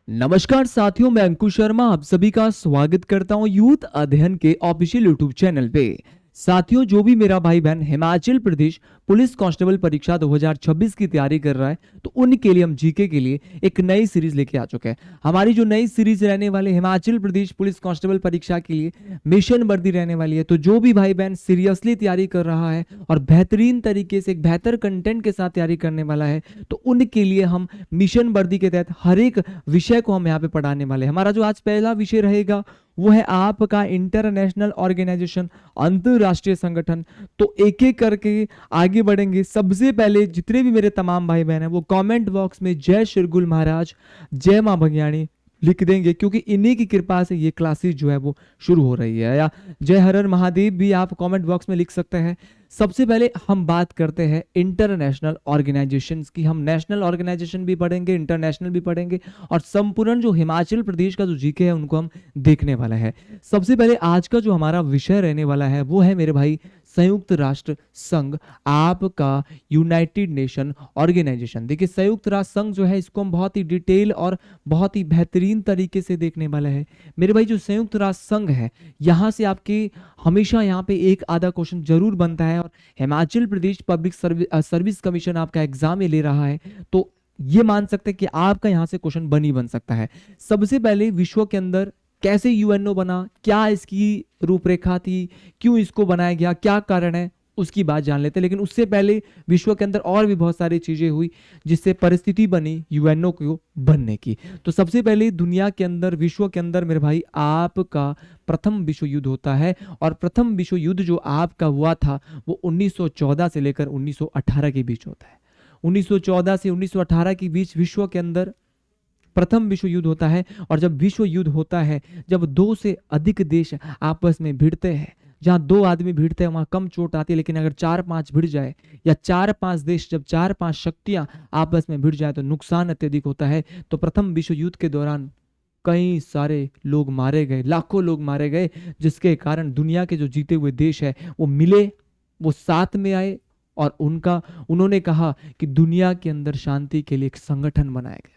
नमस्कार साथियों, मैं अंकुश शर्मा आप सभी का स्वागत करता हूं यूथ अध्ययन के ऑफिशियल यूट्यूब चैनल पे। साथियों, जो भी मेरा भाई बहन हिमाचल प्रदेश पुलिस कांस्टेबल परीक्षा 2026 की तैयारी कर रहा है, तो उनके लिए हम जीके के लिए एक नई सीरीज लेके आ चुके हैं। हमारी जो नई सीरीज रहने वाली हिमाचल प्रदेश पुलिस कांस्टेबल परीक्षा के लिए मिशन वर्दी रहने वाली है। तो जो भी भाई बहन सीरियसली तैयारी कर रहा है और बेहतरीन तरीके से एक बेहतर कंटेंट के साथ तैयारी करने वाला है, तो उनके लिए हम मिशन वर्दी के तहत हर एक विषय को हम यहाँ पे पढ़ाने वाले हैं। हमारा जो आज पहला विषय रहेगा वो है आपका इंटरनेशनल ऑर्गेनाइजेशन, अंतरराष्ट्रीय संगठन। तो एक एक करके आगे बढ़ेंगे। सबसे पहले जितने भी मेरे तमाम भाई बहन हैं वो कमेंट बॉक्स में जय शिरगुल महाराज, जय मां भंगियाणी लिख देंगे, क्योंकि इन्हीं की कृपा से ये क्लासेस जो है वो शुरू हो रही है। या जय हर हर महादेव भी आप कमेंट बॉक्स में लिख सकते हैं। सबसे पहले हम बात करते हैं इंटरनेशनल ऑर्गेनाइजेशंस की। हम नेशनल ऑर्गेनाइजेशन भी पढ़ेंगे, इंटरनेशनल भी पढ़ेंगे, और संपूर्ण जो हिमाचल प्रदेश का जो जीके है उनको हम देखने वाला है। सबसे पहले आज का जो हमारा विषय रहने वाला है वो है मेरे भाई संयुक्त राष्ट्र संघ, आपका यूनाइटेड नेशन ऑर्गेनाइजेशन। देखिए, संयुक्त राष्ट्र संघ जो है इसको हम बहुत ही डिटेल और बहुत ही बेहतरीन तरीके से देखने वाला है। मेरे भाई, जो संयुक्त राष्ट्र संघ है, यहाँ से आपके हमेशा यहाँ पे एक आधा क्वेश्चन जरूर बनता है, और Himachal Pradesh public service commission आपका एग्जाम में ले रहा है, तो ये मान सकते हैं कि आपका यहाँ से क्वेश्चन बन ही बन सकता है। सबसे पहले विश्व के अंदर कैसे यूएनओ बना, क्या इसकी रूपरेखा थी, क्यों इसको बनाया गया, क्या कारण है, उसकी बात जान लेते हैं। लेकिन उससे पहले विश्व के अंदर और भी बहुत सारी चीजें हुई जिससे परिस्थिति बनी यूएनओ को बनने की। तो सबसे पहले दुनिया के अंदर, विश्व के अंदर मेरे भाई आपका प्रथम विश्व युद्ध होता है। और प्रथम विश्व युद्ध जो आपका हुआ था वो 1914 से लेकर 1918 के बीच होता है। 1914 से 1918 के बीच विश्व के अंदर प्रथम विश्व युद्ध होता है। और जब विश्व युद्ध होता है, जब दो से अधिक देश आपस में भिड़ते हैं, जहां दो आदमी भिड़ते हैं वहां कम चोट आती है, लेकिन अगर चार पांच भिड़ जाए, या चार पांच देश, जब चार पांच शक्तियां आपस में भिड़ जाए, तो नुकसान अत्यधिक होता है। तो प्रथम विश्व युद्ध के दौरान कई सारे लोग मारे गए, लाखों लोग मारे गए, जिसके कारण दुनिया के जो जीते हुए देश है वो मिले, वो साथ में आए, और उन्होंने कहा कि दुनिया के अंदर शांति के लिए एक संगठन बनाया गया।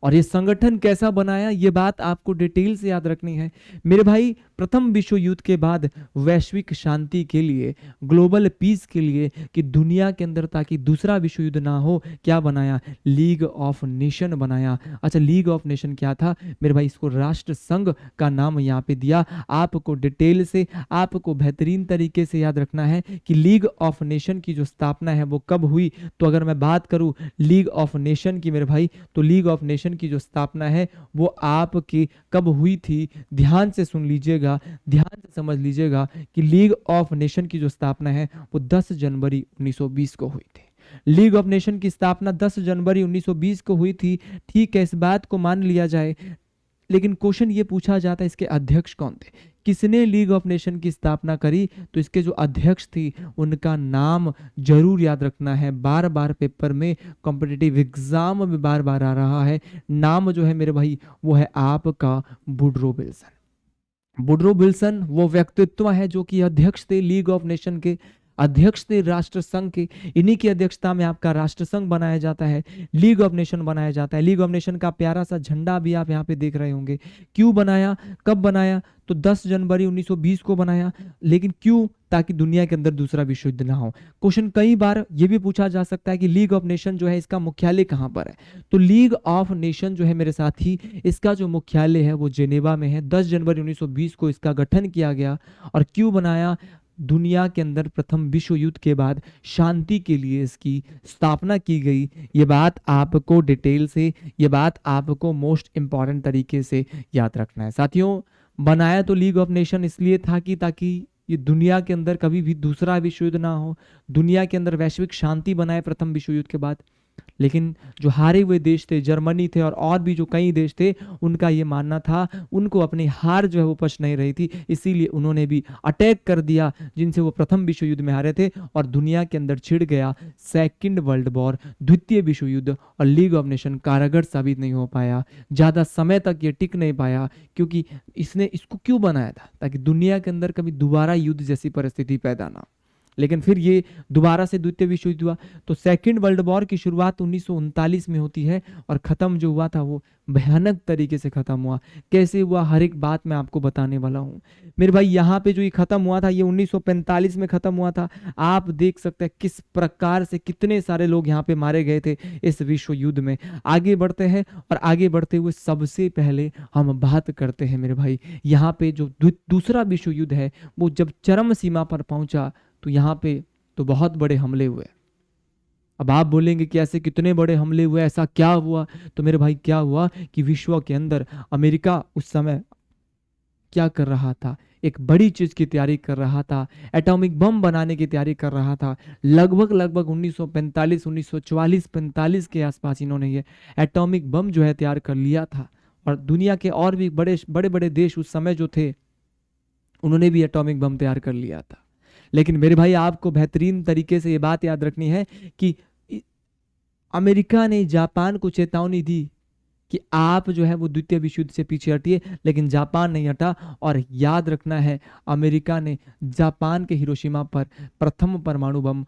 और ये संगठन कैसा बनाया, ये बात आपको डिटेल से याद रखनी है मेरे भाई। प्रथम विश्व युद्ध के बाद वैश्विक शांति के लिए, ग्लोबल पीस के लिए, कि दुनिया के अंदर ताकि दूसरा विश्व युद्ध ना हो, क्या बनाया, लीग ऑफ नेशन बनाया। अच्छा, लीग ऑफ नेशन क्या था मेरे भाई, इसको राष्ट्र संघ का नाम यहाँ पे दिया। आपको डिटेल से, आपको बेहतरीन तरीके से याद रखना है कि लीग ऑफ नेशन की जो स्थापना है वो कब हुई। तो अगर मैं बात करूं लीग ऑफ नेशन की मेरे भाई, तो लीग ऑफ नेशन की जो स्थापना है वो आपकी कब हुई थी, ध्यान से सुन लीजिएगा, ध्यान से समझ लीजिएगा कि लीग ऑफ नेशन की जो स्थापना है वो 10 जनवरी 1920 को हुई थी। लीग ऑफ नेशन की स्थापना 10 जनवरी 1920 को हुई थी। ठीक है, इस बात को मान लिया जाए, लेकिन क्वेश्चन ये पूछा जाता है इसके अध्यक्ष कौन थे, किसने लीग ऑफ नेशन की स्थापना करी। तो इसके जो अध्यक्ष थी उनका नाम जरूर याद रखना है, बार बार पेपर में, कॉम्पिटिटिव एग्जाम में बार बार आ रहा है। नाम जो है मेरे भाई वो है आपका वुडरो विल्सन। वुडरो विल्सन वो व्यक्तित्व है जो कि अध्यक्ष थे लीग ऑफ नेशन के, अध्यक्ष थे राष्ट्र संघ के। इन्हीं की अध्यक्षता में आपका राष्ट्र संघ बनाया जाता है, लीग ऑफ नेशन बनाया जाता है। लीग ऑफ नेशन का प्यारा सा झंडा भी आप यहाँ पे देख रहे होंगे। क्यों बनाया, कब बनाया, तो 10 जनवरी 1920 को बनाया। लेकिन क्यों, ताकि दुनिया के अंदर दूसरा विश्व युद्ध ना हो। क्वेश्चन कई बार ये भी पूछा जा सकता है कि लीग ऑफ नेशन जो है इसका मुख्यालय कहाँ पर है। तो लीग ऑफ नेशन जो है मेरे साथी, इसका जो मुख्यालय है वो जेनेवा में है। 10 जनवरी 1920 को इसका गठन किया गया। और क्यों बनाया, दुनिया के अंदर प्रथम विश्व युद्ध के बाद शांति के लिए इसकी स्थापना की गई। ये बात आपको डिटेल से, ये बात आपको मोस्ट इंपॉर्टेंट तरीके से याद रखना है। साथियों, बनाया तो लीग ऑफ नेशन इसलिए था कि ताकि ये दुनिया के अंदर कभी भी दूसरा विश्व युद्ध ना हो, दुनिया के अंदर वैश्विक शांति बनाए प्रथम विश्व युद्ध के बाद। लेकिन जो हारे हुए देश थे, जर्मनी थे और भी जो कई देश थे, उनका ये मानना था, उनको अपनी हार जो है वो पच नहीं रही थी, इसीलिए उन्होंने भी अटैक कर दिया जिनसे वो प्रथम विश्व युद्ध में हारे थे। और दुनिया के अंदर छिड़ गया सेकंड वर्ल्ड वॉर, द्वितीय विश्व युद्ध। और लीग ऑफ नेशन कारगर साबित नहीं हो पाया, ज़्यादा समय तक ये टिक नहीं पाया, क्योंकि इसने इसको क्यों बनाया था, ताकि दुनिया के अंदर कभी दोबारा युद्ध जैसी परिस्थिति पैदा ना हो। लेकिन फिर ये दोबारा से द्वितीय विश्व युद्ध हुआ। तो सेकेंड वर्ल्ड वॉर की शुरुआत 1939 में होती है और ख़त्म जो हुआ था वो भयानक तरीके से ख़त्म हुआ। कैसे हुआ हर एक बात मैं आपको बताने वाला हूँ मेरे भाई। यहाँ पे जो ये ख़त्म हुआ था ये 1945 में ख़त्म हुआ था। आप देख सकते हैं किस प्रकार से कितने सारे लोग यहाँ पे मारे गए थे इस विश्व युद्ध में। आगे बढ़ते हैं और आगे बढ़ते हुए सबसे पहले हम बात करते हैं मेरे भाई, यहाँ पे जो दूसरा विश्व युद्ध है वो जब चरम सीमा पर पहुंचा तो यहाँ पे तो बहुत बड़े हमले हुए। अब आप बोलेंगे कि ऐसे कितने बड़े हमले हुए, ऐसा क्या हुआ? तो मेरे भाई क्या हुआ कि विश्व के अंदर अमेरिका उस समय क्या कर रहा था, एक बड़ी चीज की तैयारी कर रहा था, एटॉमिक बम बनाने की तैयारी कर रहा था। लगभग 1945 1944 45 के आसपास इन्होंने ये एटॉमिक बम जो है तैयार कर लिया था। और दुनिया के और भी बड़े बड़े बड़े देश उस समय जो थे उन्होंने भी एटॉमिक बम तैयार कर लिया था। लेकिन मेरे भाई आपको बेहतरीन तरीके से ये बात याद रखनी है कि अमेरिका ने जापान को चेतावनी दी कि आप जो है वो द्वितीय विश्व युद्ध से पीछे हटिए, लेकिन जापान नहीं हटा। और याद रखना है अमेरिका ने जापान के हिरोशिमा पर प्रथम परमाणु बम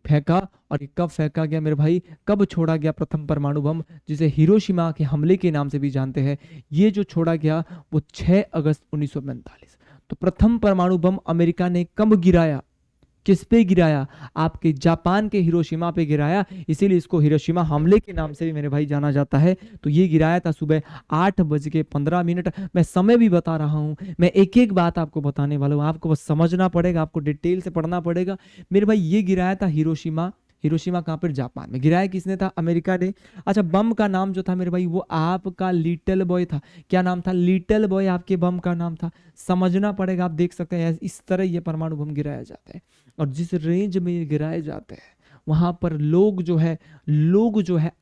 फेंका। और ये कब फेंका गया मेरे भाई, कब छोड़ा गया प्रथम परमाणु बम, जिसे हिरोशिमा के हमले के नाम से भी जानते हैं? ये जो छोड़ा गया वो 6 अगस्त 1945। तो प्रथम परमाणु बम अमेरिका ने कब गिराया, किस पे गिराया? आपके जापान के हिरोशिमा पे गिराया। इसीलिए इसको हिरोशिमा हमले के नाम से भी मेरे भाई जाना जाता है। तो ये गिराया था सुबह 8:15। मैं समय भी बता रहा हूँ, मैं एक एक बात आपको बताने वाला हूँ, आपको बस समझना पड़ेगा, आपको डिटेल से पढ़ना पड़ेगा मेरे भाई। ये गिराया था हिरोशिमा। हिरोशिमा कहाँ पर? जापान में। गिराया किसने था? अमेरिका ने। अच्छा, बम का नाम जो था मेरे भाई वो आपका लिटिल बॉय था। क्या नाम था? लिटिल बॉय आपके बम का नाम था। समझना पड़ेगा। आप देख सकते हैं इस तरह ये परमाणु बम गिराया जाता है। और जिस रेंज में ये गिराए जाते हैं वहां पर लोग जो है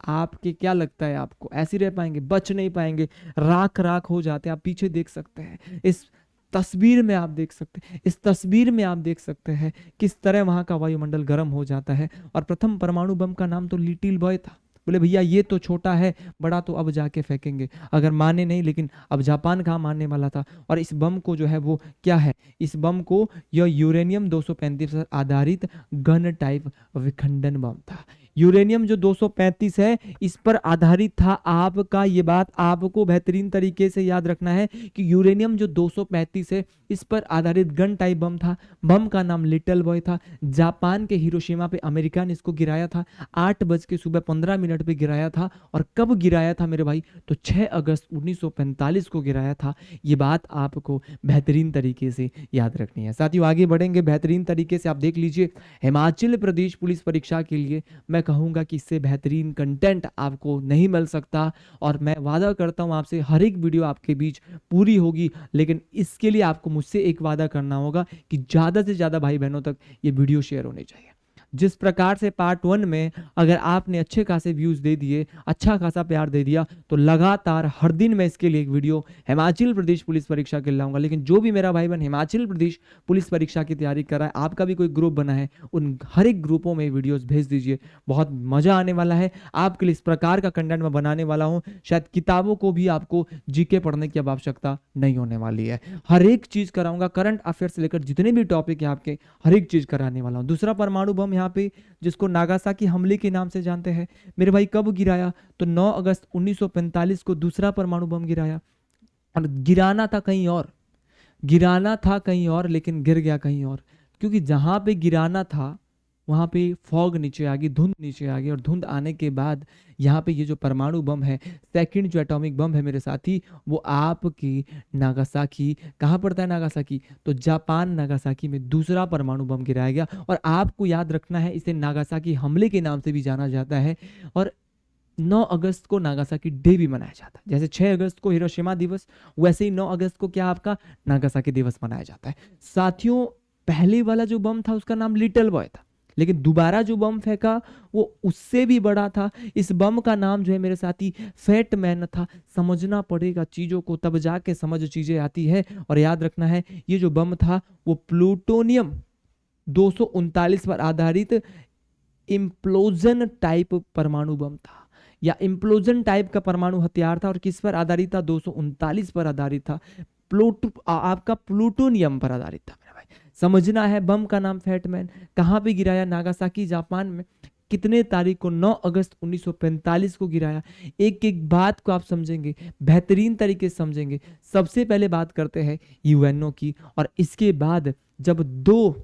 आपके, क्या लगता है आपको ऐसे रह पाएंगे? बच नहीं पाएंगे, राख राख हो जाते हैं। आप पीछे देख सकते हैं इस तस्वीर में, आप देख सकते हैं इस तस्वीर में, आप देख सकते हैं किस तरह वहां का वायुमंडल गर्म हो जाता है। और प्रथम परमाणु बम का नाम तो लिटिल बॉय था। बोले भैया ये तो छोटा है, बड़ा तो अब जाके फेंकेंगे। अगर माने नहीं, लेकिन अब जापान कहाँ मानने वाला था। और इस बम को जो है वो क्या है, इस बम को यह यूरेनियम 235 पर आधारित गन टाइप विखंडन बम था। यूरेनियम जो 235 है इस पर आधारित था। आपका ये बात आपको बेहतरीन तरीके से याद रखना है कि यूरेनियम जो 235 है इस पर आधारित गन टाइप बम था। बम का नाम लिटिल बॉय था। जापान के हिरोशिमा पे अमेरिका ने इसको गिराया था। 8:15 पे गिराया था। और कब गिराया था मेरे भाई? तो 6 अगस्त 1945 को गिराया था। ये बात आपको बेहतरीन तरीके से याद रखनी है। साथियों आगे बढ़ेंगे बेहतरीन तरीके से। आप देख लीजिए हिमाचल प्रदेश पुलिस परीक्षा के लिए मैं कहूँगा कि इससे बेहतरीन कंटेंट आपको नहीं मिल सकता। और मैं वादा करता हूँ आपसे हर एक वीडियो आपके बीच पूरी होगी। लेकिन इसके लिए आपको मुझसे एक वादा करना होगा कि ज़्यादा से ज़्यादा भाई बहनों तक ये वीडियो शेयर होने चाहिए। जिस प्रकार से पार्ट 1 में अगर आपने अच्छे खासे व्यूज़ दे दिए, अच्छा खासा प्यार दे दिया, तो लगातार हर दिन मैं इसके लिए एक वीडियो हिमाचल प्रदेश पुलिस परीक्षा के लाऊंगा। लेकिन जो भी मेरा भाई बहन हिमाचल प्रदेश पुलिस परीक्षा की तैयारी कर रहा है, आपका भी कोई ग्रुप बना है, उन हर एक ग्रुपों में वीडियोज़ भेज दीजिए। बहुत मज़ा आने वाला है आपके लिए। इस प्रकार का कंटेंट मैं बनाने वाला हूँ, शायद किताबों को भी आपको जीके पढ़ने की अब आवश्यकता नहीं होने वाली है। हर एक चीज़ कराऊंगा, करंट अफेयर से लेकर जितने भी टॉपिक है आपके, हर एक चीज़ कराने वाला हूँ। दूसरा परमाणु बम यहाँ पे जिसको नागासाकी हमले के नाम से जानते हैं मेरे भाई, कब गिराया? तो 9 अगस्त 1945 को दूसरा परमाणु बम गिराया। और गिराना था कहीं और, गिराना था कहीं और, लेकिन गिर गया कहीं और। क्योंकि जहां पे गिराना था वहां पे फॉग नीचे आ गई, धुंध नीचे आ गई। और धुंध आने के बाद यहाँ पे ये जो परमाणु बम है, सेकंड जो एटॉमिक बम है मेरे साथी, वो आपकी नागासाकी, कहाँ पड़ता है नागासाकी? तो जापान नागासाकी में दूसरा परमाणु बम गिराया गया। और आपको याद रखना है इसे नागासाकी हमले के नाम से भी जाना जाता है। और 9 अगस्त को नागासाकी डे भी मनाया जाता है। जैसे 6 अगस्त को हिरोशिमा दिवस, वैसे ही 9 अगस्त को क्या आपका नागासाकी दिवस मनाया जाता है। साथियों पहले वाला जो बम था उसका नाम लिटिल बॉय था, लेकिन दोबारा जो बम फेंका वो उससे भी बड़ा था। इस बम का नाम जो है मेरे साथी फैट मैन था। समझना पड़ेगा चीज़ों को, तब जाके समझ चीज़ें आती है। और याद रखना है ये जो बम था वो प्लूटोनियम 239 पर आधारित इम्प्लोजन टाइप परमाणु बम था, या इम्प्लोजन टाइप का परमाणु हथियार था। और किस पर आधारित था? 239 पर आधारित था। आपका प्लूटोनियम पर आधारित था मेरा भाई। समझना है बम का नाम फैटमैन कहाँ पे गिराया, नागासाकी जापान में, कितने तारीख को, 9 अगस्त 1945 को गिराया। एक एक बात को आप समझेंगे, बेहतरीन तरीके से समझेंगे। सबसे पहले बात करते हैं यूएनओ की, और इसके बाद जब 2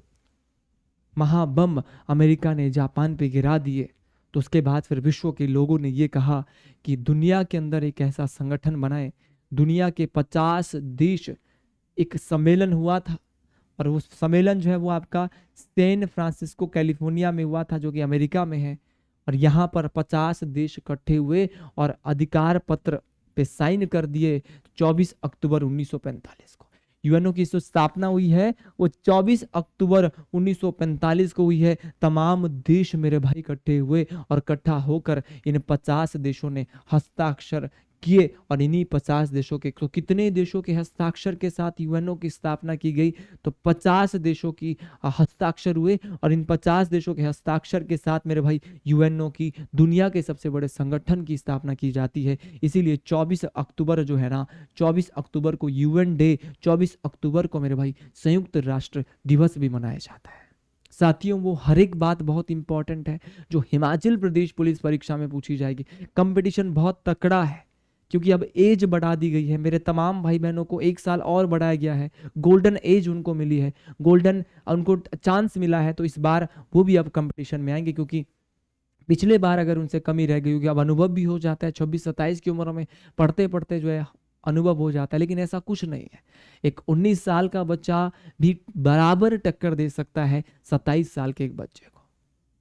महाबम अमेरिका ने जापान पे गिरा दिए, तो उसके बाद फिर विश्व के लोगों ने ये कहा कि दुनिया के अंदर एक ऐसा संगठन बनाए। दुनिया के 50 देश, एक सम्मेलन हुआ था, और वो सम्मेलन जो है वो आपका सैन फ्रांसिस्को कैलिफोर्निया में हुआ था, जो कि अमेरिका में है। और यहाँ पर 50 देश इकट्ठे हुए और अधिकार पत्र पे साइन कर दिए 24 अक्टूबर 1945 को। यूएनओ की जो स्थापना हुई है वो 24 अक्टूबर 1945 को हुई है। तमाम देश मेरे भाई इकट्ठे हुए और इकट्ठा होकर इन 50 देशों ने हस्ताक्षर किए, और इन्हीं 50 देशों के, तो कितने देशों के हस्ताक्षर के साथ यूएनओ की स्थापना की गई, तो 50 देशों की हस्ताक्षर हुए, और इन 50 देशों के हस्ताक्षर के साथ मेरे भाई यूएनओ की, दुनिया के सबसे बड़े संगठन की स्थापना की जाती है। इसीलिए 24 अक्टूबर जो है ना, 24 अक्टूबर को यूएन डे, 24 अक्टूबर को मेरे भाई संयुक्त राष्ट्र दिवस भी मनाया जाता है। साथियों, वो हर एक बात बहुत इंपॉर्टेंट है जो हिमाचल प्रदेश पुलिस परीक्षा में पूछी जाएगी। कंपटीशन बहुत तकड़ा है, क्योंकि अब एज बढ़ा दी गई है। मेरे तमाम भाई बहनों को 1 साल और बढ़ाया गया है, गोल्डन एज उनको मिली है, गोल्डन उनको चांस मिला है। तो इस बार वो भी अब कंपटीशन में आएंगे, क्योंकि पिछले बार अगर उनसे कमी रह गई होगी, अब अनुभव भी हो जाता है। 26-27 की उम्र में पढ़ते पढ़ते जो है अनुभव हो जाता है, लेकिन ऐसा कुछ नहीं है। एक 19 साल का बच्चा भी बराबर टक्कर दे सकता है 27 साल के एक बच्चे को।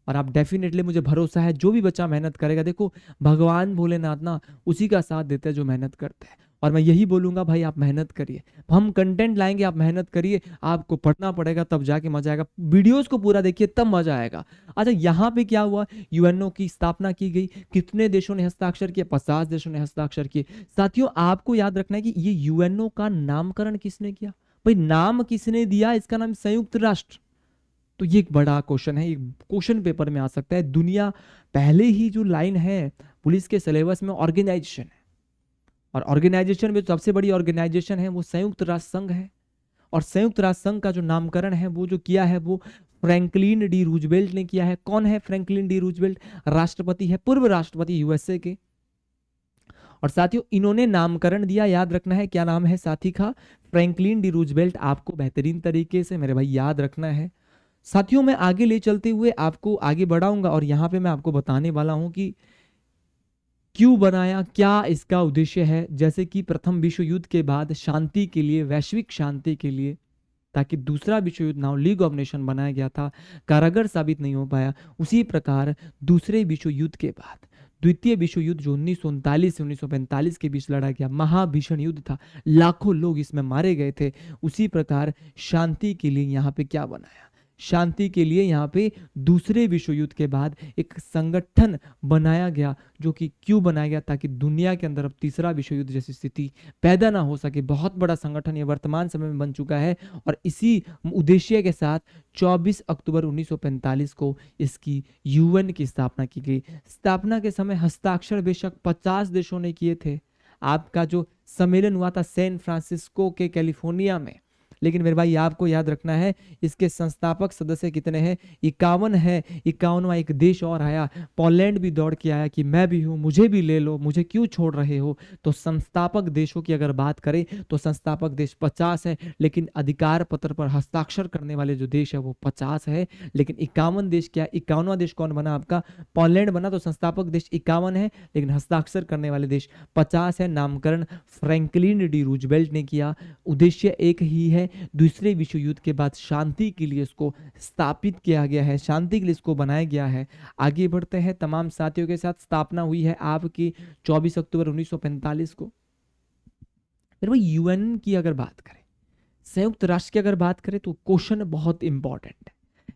और आप डेफिनेटली, मुझे भरोसा है, जो भी बच्चा मेहनत करेगा, देखो भगवान भोलेनाथ ना उसी का साथ देते हैं जो मेहनत करते हैं। और मैं यही बोलूंगा, भाई आप मेहनत करिए, हम कंटेंट लाएंगे, आप मेहनत करिए, आपको पढ़ना पड़ेगा तब जाके मजा आएगा। वीडियोस को पूरा देखिए तब मजा आएगा। अच्छा, यहाँ पे क्या हुआ, यूएनओ की स्थापना की गई, कितने देशों ने हस्ताक्षर किए, 50 देशों ने हस्ताक्षर किए। साथियों, आपको याद रखना है कि ये यूएनओ का नामकरण किसने किया, भाई नाम किसने दिया, इसका नाम संयुक्त राष्ट्र। तो ये एक बड़ा क्वेश्चन है, ये क्वेश्चन पेपर में आ सकता है। दुनिया पहले ही जो लाइन है पुलिस के सिलेबस में, ऑर्गेनाइजेशन है, और ऑर्गेनाइजेशन में सबसे बड़ी ऑर्गेनाइजेशन है वो संयुक्त राष्ट्र संघ है। और संयुक्त राष्ट्र संघ का जो नामकरण है वो जो किया है वो फ्रैंकलिन डी रूजवेल्ट ने किया है। कौन है फ्रैंकलिन डी रूजवेल्ट? राष्ट्रपति है, पूर्व राष्ट्रपति यूएसए के। और साथियों, इन्होंने नामकरण दिया, याद रखना है क्या नाम है साथी का, फ्रैंकलिन डी रूजवेल्ट। आपको बेहतरीन तरीके से मेरे भाई याद रखना है। साथियों, मैं आगे ले चलते हुए आपको आगे बढ़ाऊंगा, और यहां पे मैं आपको बताने वाला हूं कि क्यों बनाया, क्या इसका उद्देश्य है। जैसे कि प्रथम विश्व युद्ध के बाद शांति के लिए, वैश्विक शांति के लिए, ताकि दूसरा विश्व युद्ध ना हो, लीग ऑफ नेशन बनाया गया था, कारगर साबित नहीं हो पाया। उसी प्रकार दूसरे विश्व युद्ध के बाद द्वितीय विश्व युद्ध जो 1939 से 1945 के बीच लड़ा गया, महाभीषण युद्ध था, लाखों लोग इसमें मारे गए थे। उसी प्रकार शांति के लिए यहाँ पे क्या बनाया, शांति के लिए यहाँ पे दूसरे विश्व युद्ध के बाद एक संगठन बनाया गया। जो कि क्यों बनाया गया, ताकि दुनिया के अंदर अब तीसरा विश्व युद्ध जैसी स्थिति पैदा ना हो सके। बहुत बड़ा संगठन ये वर्तमान समय में बन चुका है, और इसी उद्देश्य के साथ 24 अक्टूबर 1945 को इसकी यूएन की स्थापना की गई। स्थापना के समय हस्ताक्षर बेशक 50 देशों ने किए थे। आपका जो सम्मेलन हुआ था सैन फ्रांसिस्को के कैलिफोर्निया में, लेकिन मेरे भाई आपको याद रखना है इसके संस्थापक सदस्य कितने हैं, 51 है। 51वां एक देश और आया, पोलैंड भी दौड़ के आया कि मैं भी हूं, मुझे भी ले लो, मुझे क्यों छोड़ रहे हो। तो संस्थापक देशों की अगर बात करें तो संस्थापक देश 50 है, लेकिन अधिकार पत्र पर हस्ताक्षर करने वाले जो देश है वो 50 है। लेकिन 51 देश क्या, 51वां देश कौन बना आपका, पोलैंड बना। तो संस्थापक देश 51 है, लेकिन हस्ताक्षर करने वाले देश 50 है। नामकरण फ्रैंकलिन डी रूजवेल्ट ने किया। उद्देश्य एक ही है, दूसरे विश्व युद्ध के बाद शांति के लिए इसको स्थापित किया गया है, शांति के लिए इसको बनाया गया है। आगे बढ़ते हैं तमाम साथियों के साथ। स्थापना हुई है आपकी 24 अक्टूबर 1945 को। फिर वो यूएन की अगर बात करें, संयुक्त राष्ट्र की अगर बात करें, तो क्वेश्चन बहुत इंपॉर्टेंट है।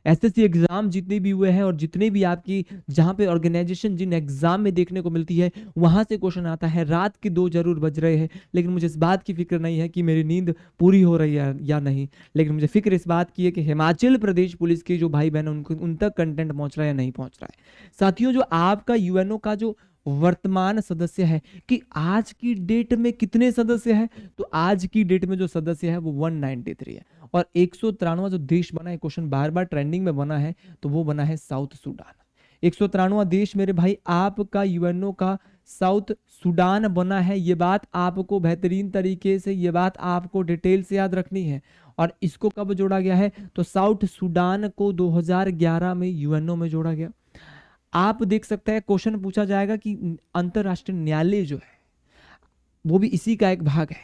एसएससी एग्जाम जितने भी हुए हैं और जितने भी आपकी जहां पे ऑर्गेनाइजेशन जिन एग्जाम में देखने को मिलती है, वहां से क्वेश्चन आता है। रात के 2 जरूर बज रहे हैं, लेकिन मुझे इस बात की फिक्र नहीं है कि मेरी नींद पूरी हो रही है या नहीं, लेकिन मुझे फिक्र इस बात की है कि हिमाचल प्रदेश पुलिस के जो भाई बहन उनको उन तक कंटेंट पहुंच रहा है या नहीं पहुंच रहा है। साथियों, जो आपका यूएनओ का जो वर्तमान सदस्य है, कि आज की डेट में कितने सदस्य हैं, तो आज की डेट में जो सदस्य है वो 193 है। और 193वां जो देश बना है, क्वेश्चन बार बार ट्रेंडिंग में बना है, तो वो बना है साउथ सूडान। 193वां देश मेरे भाई आपका यूएनओ का साउथ सूडान बना है। ये बात आपको बेहतरीन तरीके से, ये बात आपको डिटेल से याद रखनी है। और इसको कब जोड़ा गया है, तो साउथ सूडान को 2011 में यूएनओ में जोड़ा गया। आप देख सकते हैं क्वेश्चन पूछा जाएगा कि अंतरराष्ट्रीय न्यायालय जो है वो भी इसी का एक भाग है,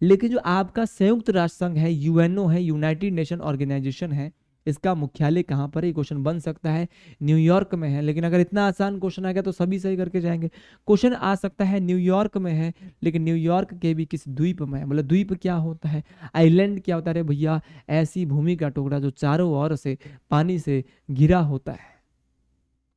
लेकिन जो आपका संयुक्त राष्ट्र संघ है, यूएनओ है, यूनाइटेड नेशन ऑर्गेनाइजेशन है, इसका मुख्यालय कहाँ पर है? क्वेश्चन बन सकता है न्यूयॉर्क में है, लेकिन अगर इतना आसान क्वेश्चन आ गया तो सभी सही करके जाएंगे। क्वेश्चन आ सकता है न्यूयॉर्क में है, लेकिन न्यूयॉर्क के भी किस द्वीप में है? मतलब द्वीप क्या होता है, आइलैंड क्या होता है? अरे भैया, ऐसी भूमि का टुकड़ा जो चारों ओर से पानी से घिरा होता है,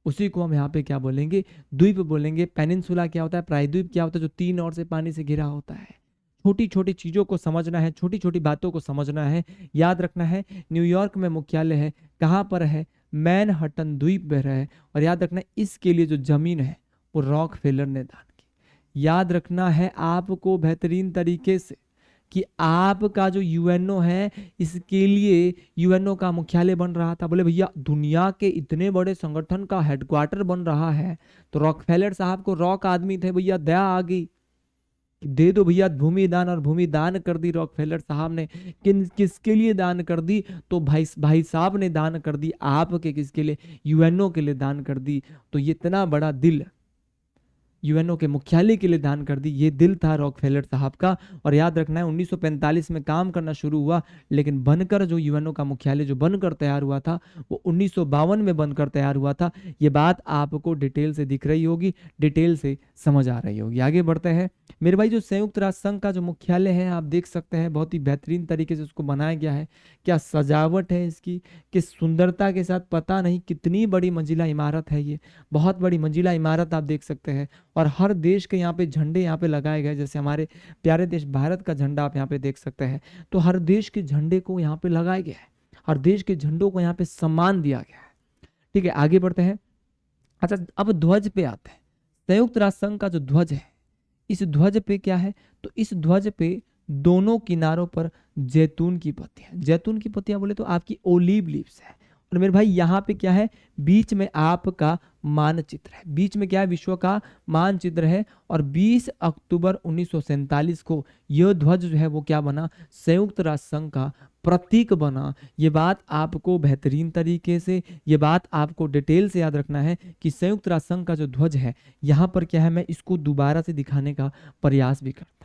उसी को हम यहाँ पे क्या बोलेंगे? द्वीप बोलेंगे। पेनिनसुला क्या होता है? प्रायद्वीप क्या होता है? जो तीन ओर से पानी से घिरा होता है। छोटी छोटी चीजों को समझना है, छोटी छोटी बातों को समझना है, याद रखना है। न्यूयॉर्क में मुख्यालय है, कहाँ पर है? मैनहट्टन द्वीप पर है। और याद रखना, इसके लिए जो जमीन है वो रॉकफेलर ने दान की। याद रखना है आपको बेहतरीन तरीके से कि आपका जो यूएनओ है, इसके लिए यूएनओ का मुख्यालय बन रहा था। बोले भैया, दुनिया के इतने बड़े संगठन का हेडक्वार्टर बन रहा है, तो रॉकफेलर साहब को, रॉक आदमी थे भैया, दया आ गई, दे दो भैया भूमि दान। और भूमि दान कर दी रॉकफेलर साहब ने। किसके लिए दान कर दी? तो भाई साहब ने दान कर दी आपके, किसके लिए? यूएनओ के लिए दान कर दी। तो ये इतना बड़ा दिल यूएनओ के मुख्यालय के लिए दान कर दी, ये दिल था रॉकफेलर साहब का। और याद रखना है 1945 में काम करना शुरू हुआ, लेकिन बनकर जो यूएनओ का मुख्यालय जो बनकर तैयार हुआ था वो 1952 में बनकर तैयार हुआ था। ये बात आपको डिटेल से दिख रही होगी, डिटेल से समझ आ रही होगी। आगे बढ़ते हैं मेरे भाई। जो संयुक्त राष्ट्र संघ का जो मुख्यालय है, आप देख सकते हैं बहुत ही बेहतरीन तरीके से उसको बनाया गया है। क्या सजावट है इसकी, किस सुंदरता के साथ, पता नहीं कितनी बड़ी मंजिला इमारत है ये, बहुत बड़ी मंजिला इमारत आप देख सकते हैं। और हर देश के यहाँ पे झंडे यहाँ पे लगाए गए, जैसे हमारे प्यारे देश भारत का झंडा आप यहाँ पे देख सकते हैं। तो हर देश के झंडे को यहाँ पे लगाया गया है, हर देश के झंडों को यहाँ पे सम्मान दिया गया है। ठीक है, आगे बढ़ते हैं। अच्छा, अब ध्वज पे आते हैं। संयुक्त राष्ट्र संघ का जो ध्वज है, इस ध्वज पे क्या है? तो इस ध्वज पे दोनों किनारों पर जैतून की पत्तियां, जैतून की पत्तियां बोले तो आपकी ओलीव लीव्स है। और मेरे भाई यहाँ पे क्या है? बीच में आपका मानचित्र है, बीच में क्या है? विश्व का मानचित्र है। और 20 अक्टूबर 1947 को यह ध्वज जो है वो क्या बना? संयुक्त राष्ट्र संघ का प्रतीक बना। ये बात आपको बेहतरीन तरीके से, ये बात आपको डिटेल से याद रखना है कि संयुक्त राष्ट्र संघ का जो ध्वज है, यहाँ पर क्या है, मैं इसको दोबारा से दिखाने का प्रयास भी करता हूँ।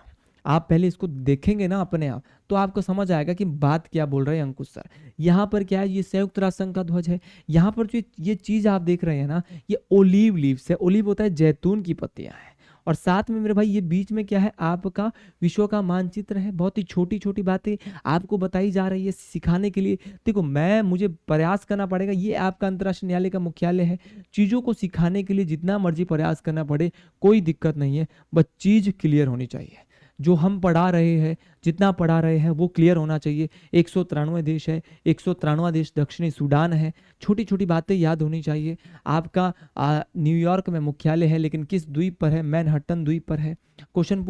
आप पहले इसको देखेंगे ना अपने आप, तो आपको समझ आएगा कि बात क्या बोल रहे हैं अंकुश सर। यहाँ पर क्या है? ये संयुक्त राष्ट्र संघ का ध्वज है। यहाँ पर जो ये चीज आप देख रहे हैं ना, ये ओलीव लीव्स है। ओलीव होता है जैतून की पत्तियां हैं। और साथ में मेरे भाई ये बीच में क्या है? आपका विश्व का मानचित्र है। बहुत ही छोटी छोटी बातें आपको बताई जा रही है सिखाने के लिए। देखो, मुझे प्रयास करना पड़ेगा, ये आपका अंतर्राष्ट्रीय न्यायालय का मुख्यालय है। चीजों को सिखाने के लिए जितना मर्जी प्रयास करना पड़े, कोई दिक्कत नहीं है, बस चीज क्लियर होनी चाहिए। जो हम पढ़ा रहे हैं, जितना पढ़ा रहे हैं वो क्लियर होना चाहिए। 193 देश है, 193वां देश दक्षिणी सूडान है। छोटी छोटी बातें याद होनी चाहिए। आपका न्यूयॉर्क में मुख्यालय है, लेकिन किस द्वीप पर है? मैनहट्टन द्वीप पर है। क्वेश्चन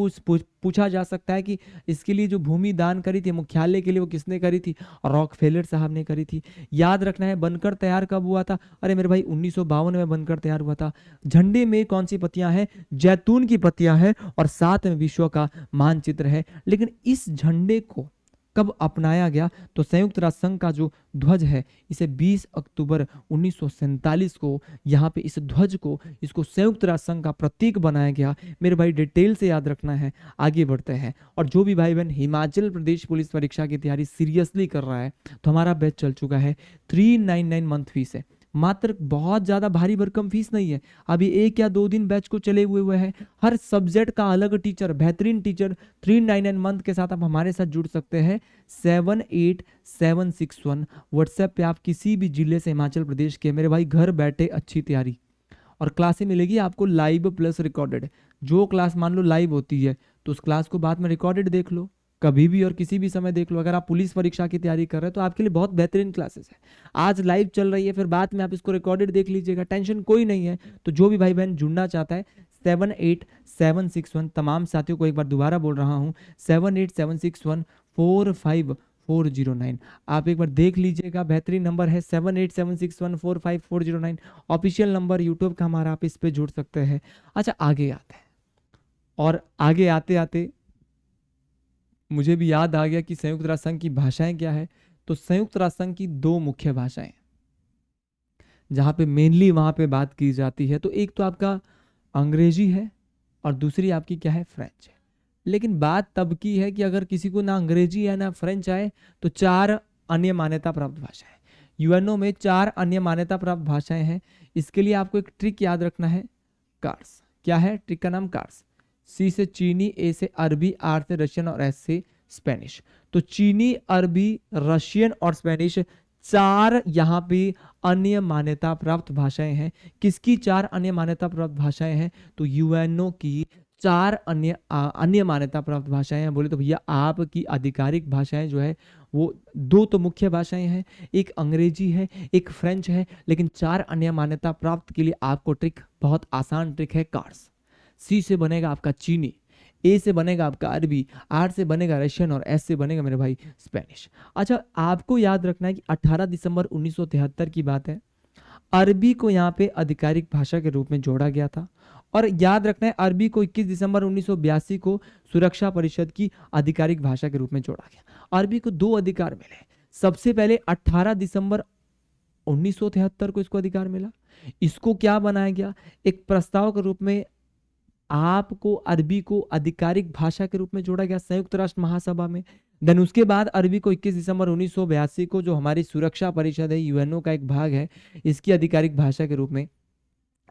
पूछा जा सकता है कि इसके लिए जो भूमि दान करी थी मुख्यालय के लिए, वो किसने करी थी? रॉकफेलर साहब ने करी थी। याद रखना है बनकर तैयार कब हुआ था? अरे मेरे भाई 1952 में बनकर तैयार हुआ था। झंडे में कौन सी पत्तियां हैं? जैतून की पत्तियां हैं। और साथ में विश्व का मानचित्र है। लेकिन इस झंडे को कब अपनाया गया? तो संयुक्त राष्ट्र संघ का जो ध्वज है, इसे 20 अक्टूबर 1947 को यहाँ पे इस ध्वज को, इसको संयुक्त राष्ट्र संघ का प्रतीक बनाया गया। मेरे भाई डिटेल से याद रखना है। आगे बढ़ते हैं। और जो भी भाई बहन हिमाचल प्रदेश पुलिस परीक्षा की तैयारी सीरियसली कर रहा है, तो हमारा बैच चल चुका है। 399 मंथ फीस है, मात्र बहुत ज्यादा भारी भरकम फीस नहीं है। अभी 1 या 2 दिन बैच को चले हुए हैं। हर सब्जेक्ट का अलग टीचर, बेहतरीन टीचर। 399 मंथ के साथ आप हमारे साथ जुड़ सकते हैं। 78761 व्हाट्सएप पे आप किसी भी जिले से हिमाचल प्रदेश के, मेरे भाई घर बैठे अच्छी तैयारी। और क्लासें मिलेगी आपको लाइव प्लस रिकॉर्डेड। जो क्लास मान लो लाइव होती है, तो उस क्लास को बाद में रिकॉर्डेड देख लो, कभी भी और किसी भी समय देख लो। अगर आप पुलिस परीक्षा की तैयारी कर रहे हैं तो आपके लिए बहुत बेहतरीन क्लासेस है। आज लाइव चल रही है, फिर बाद में आप इसको रिकॉर्डेड देख लीजिएगा, टेंशन कोई नहीं है। तो जो भी भाई बहन जुड़ना चाहता है 78761, तमाम साथियों को एक बार दोबारा बोल रहा हूँ, 7876145 409। आप एक बार देख लीजिएगा, बेहतरीन नंबर है 7876145409। ऑफिशियल नंबर यूट्यूब का हमारा, आप इस पे जुड़ सकते हैं। अच्छा आगे आते हैं, और आगे आते आते मुझे भी याद आ गया कि संयुक्त राष्ट्र संघ की भाषाएं क्या है। तो संयुक्त राष्ट्र संघ की दो मुख्य भाषाएं जहाँ पे मेनली वहाँ पे बात की जाती है, तो एक तो आपका अंग्रेजी है और दूसरी आपकी क्या है, फ्रेंच है। लेकिन बात तब की है कि अगर किसी को ना अंग्रेजी है ना फ्रेंच आए तो चार अन्य मान्यता प्राप्त भाषाएं, यूएनओ में चार अन्य मान्यता प्राप्त भाषाएं हैं। इसके लिए आपको एक ट्रिक याद रखना है, कार्स। क्या है ट्रिक का नाम? कार्स। सी से चीनी, ए से अरबी, आर से रशियन और एस से स्पेनिश। तो चीनी, अरबी, रशियन और स्पेनिश, चार यहाँ पे अन्य मान्यता प्राप्त भाषाएं हैं। किसकी चार अन्य मान्यता प्राप्त भाषाएं हैं? तो यूएनओ की चार अन्य मान्यता प्राप्त भाषाएं हैं। बोले तो भैया आपकी आधिकारिक भाषाएं जो है वो दो तो मुख्य भाषाएं हैं, एक अंग्रेजी है, एक फ्रेंच है, लेकिन चार अन्य मान्यता प्राप्त के लिए आपको ट्रिक, बहुत आसान ट्रिक है, कार्स। सी से बनेगा आपका चीनी, ए से बनेगा आपका अरबी, आर से बनेगा रशियन और एस से बनेगा मेरे भाई स्पेनिश। अच्छा आपको याद रखना है कि 18 दिसंबर 1973 की बात है, अरबी को यहाँ पे आधिकारिक भाषा के रूप में जोड़ा गया था। और याद रखना है अरबी को 21 दिसंबर 1982 को सुरक्षा परिषद की आधिकारिक भाषा के रूप में जोड़ा गया। अरबी को दो अधिकार मिले। सबसे पहले 18 दिसंबर 1973 को इसको अधिकार मिला। इसको क्या बनाया गया, एक प्रस्ताव के रूप में आपको अरबी को आधिकारिक भाषा के रूप में जोड़ा गया संयुक्त राष्ट्र महासभा में। देन उसके बाद अरबी को 21 दिसंबर 1982 को, जो हमारी सुरक्षा परिषद है, यूएनओ का एक भाग है, इसकी आधिकारिक भाषा के रूप में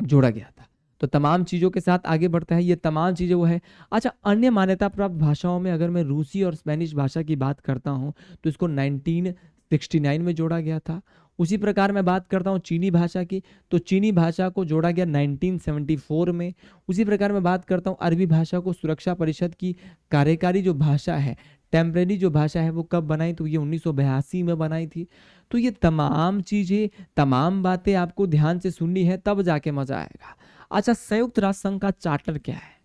जोड़ा गया था। तो तमाम चीज़ों के साथ आगे बढ़ता है, ये तमाम चीज़ें वो है। अच्छा अन्य मान्यता प्राप्त भाषाओं में अगर मैं रूसी और स्पेनिश भाषा की बात करता हूँ तो इसको 1969 में जोड़ा गया था। उसी प्रकार मैं बात करता हूँ चीनी भाषा की, तो चीनी भाषा को जोड़ा गया 1974 में। उसी प्रकार मैं बात करता हूँ अरबी भाषा को सुरक्षा परिषद की कार्यकारी जो भाषा है, टेम्परेरी जो भाषा है, वो कब बनाई? तो ये 1982 में बनाई थी। तो ये तमाम चीज़ें, तमाम बातें आपको ध्यान से सुननी है, तब जाके मजा आएगा। अच्छा संयुक्त राष्ट्र संघ का चार्टर क्या है?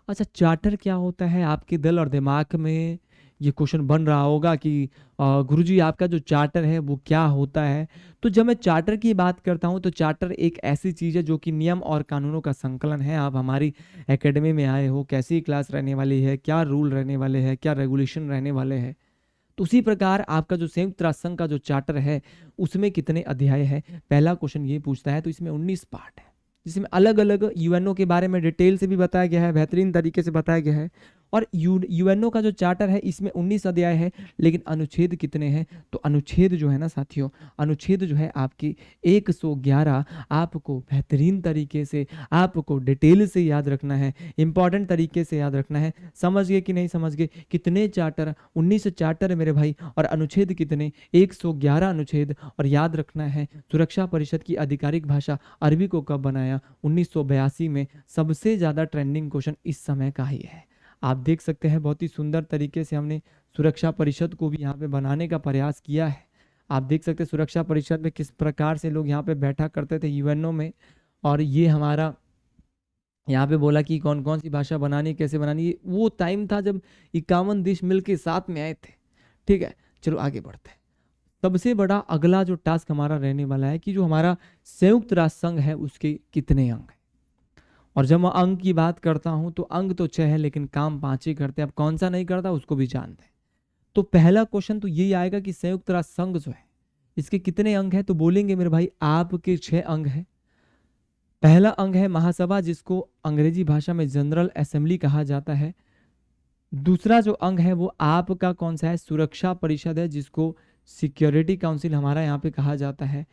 अच्छा चार्टर क्या होता है? आपके दिल और दिमाग में ये क्वेश्चन बन रहा होगा कि गुरुजी आपका जो चार्टर है वो क्या होता है। तो जब मैं चार्टर की बात करता हूँ तो चार्टर एक ऐसी चीज़ है जो कि नियम और कानूनों का संकलन है। आप हमारी एकेडमी में आए हो, कैसी क्लास रहने वाली है, क्या रूल रहने वाले हैं, क्या रेगुलेशन रहने वाले हैं, तो उसी प्रकार आपका जो संयुक्त राष्ट्र संघ का जो चार्टर है उसमें कितने अध्याय है, पहला क्वेश्चन ये पूछता है। तो इसमें 19 पार्ट है, जिसमें अलग अलग यूएनओ के बारे में डिटेल से भी बताया गया है, बेहतरीन तरीके से बताया गया है। और यूएनओ का जो चार्टर है इसमें 19 अध्याय है, लेकिन अनुच्छेद कितने हैं? तो अनुच्छेद जो है ना साथियों, अनुच्छेद जो है आपकी 111। आपको बेहतरीन तरीके से, आपको डिटेल से याद रखना है, इंपॉर्टेंट तरीके से याद रखना है। समझ गए कि नहीं समझ गए? कितने चार्टर? 19 चार्टर है मेरे भाई, और अनुच्छेद कितने? 111 अनुच्छेद। और याद रखना है सुरक्षा परिषद की आधिकारिक भाषा अरबी को कब बनाया? 1982 में। सबसे ज़्यादा ट्रेंडिंग क्वेश्चन इस समय का ही है। आप देख सकते हैं बहुत ही सुंदर तरीके से हमने सुरक्षा परिषद को भी यहाँ पे बनाने का प्रयास किया है। आप देख सकते हैं सुरक्षा परिषद में किस प्रकार से लोग यहाँ पे बैठा करते थे यूएनओ में। और ये हमारा यहाँ पे बोला कि कौन कौन सी भाषा बनानी, कैसे बनानी। वो टाइम था जब 51 देश मिलके साथ में आए थे। ठीक है, चलो आगे बढ़ते हैं। सबसे बड़ा अगला जो टास्क हमारा रहने वाला है कि जो हमारा संयुक्त राष्ट्र संघ है उसके कितने अंग हैं। और जब मैं अंग की बात करता हूं तो अंग तो 6 है, लेकिन काम 5 ही करते हैं। अब कौन सा नहीं करता उसको भी जानते हैं। तो पहला क्वेश्चन तो यही आएगा कि संयुक्त राष्ट्र संघ जो है इसके कितने अंग हैं? तो बोलेंगे मेरे भाई आपके 6 अंग हैं। पहला अंग है महासभा, जिसको अंग्रेजी भाषा में जनरल असेंबली कहा जाता है। दूसरा जो अंग है वो आपका कौन सा है? सुरक्षा परिषद है, जिसको सिक्योरिटी काउंसिल हमारा यहाँ पे कहा जाता है।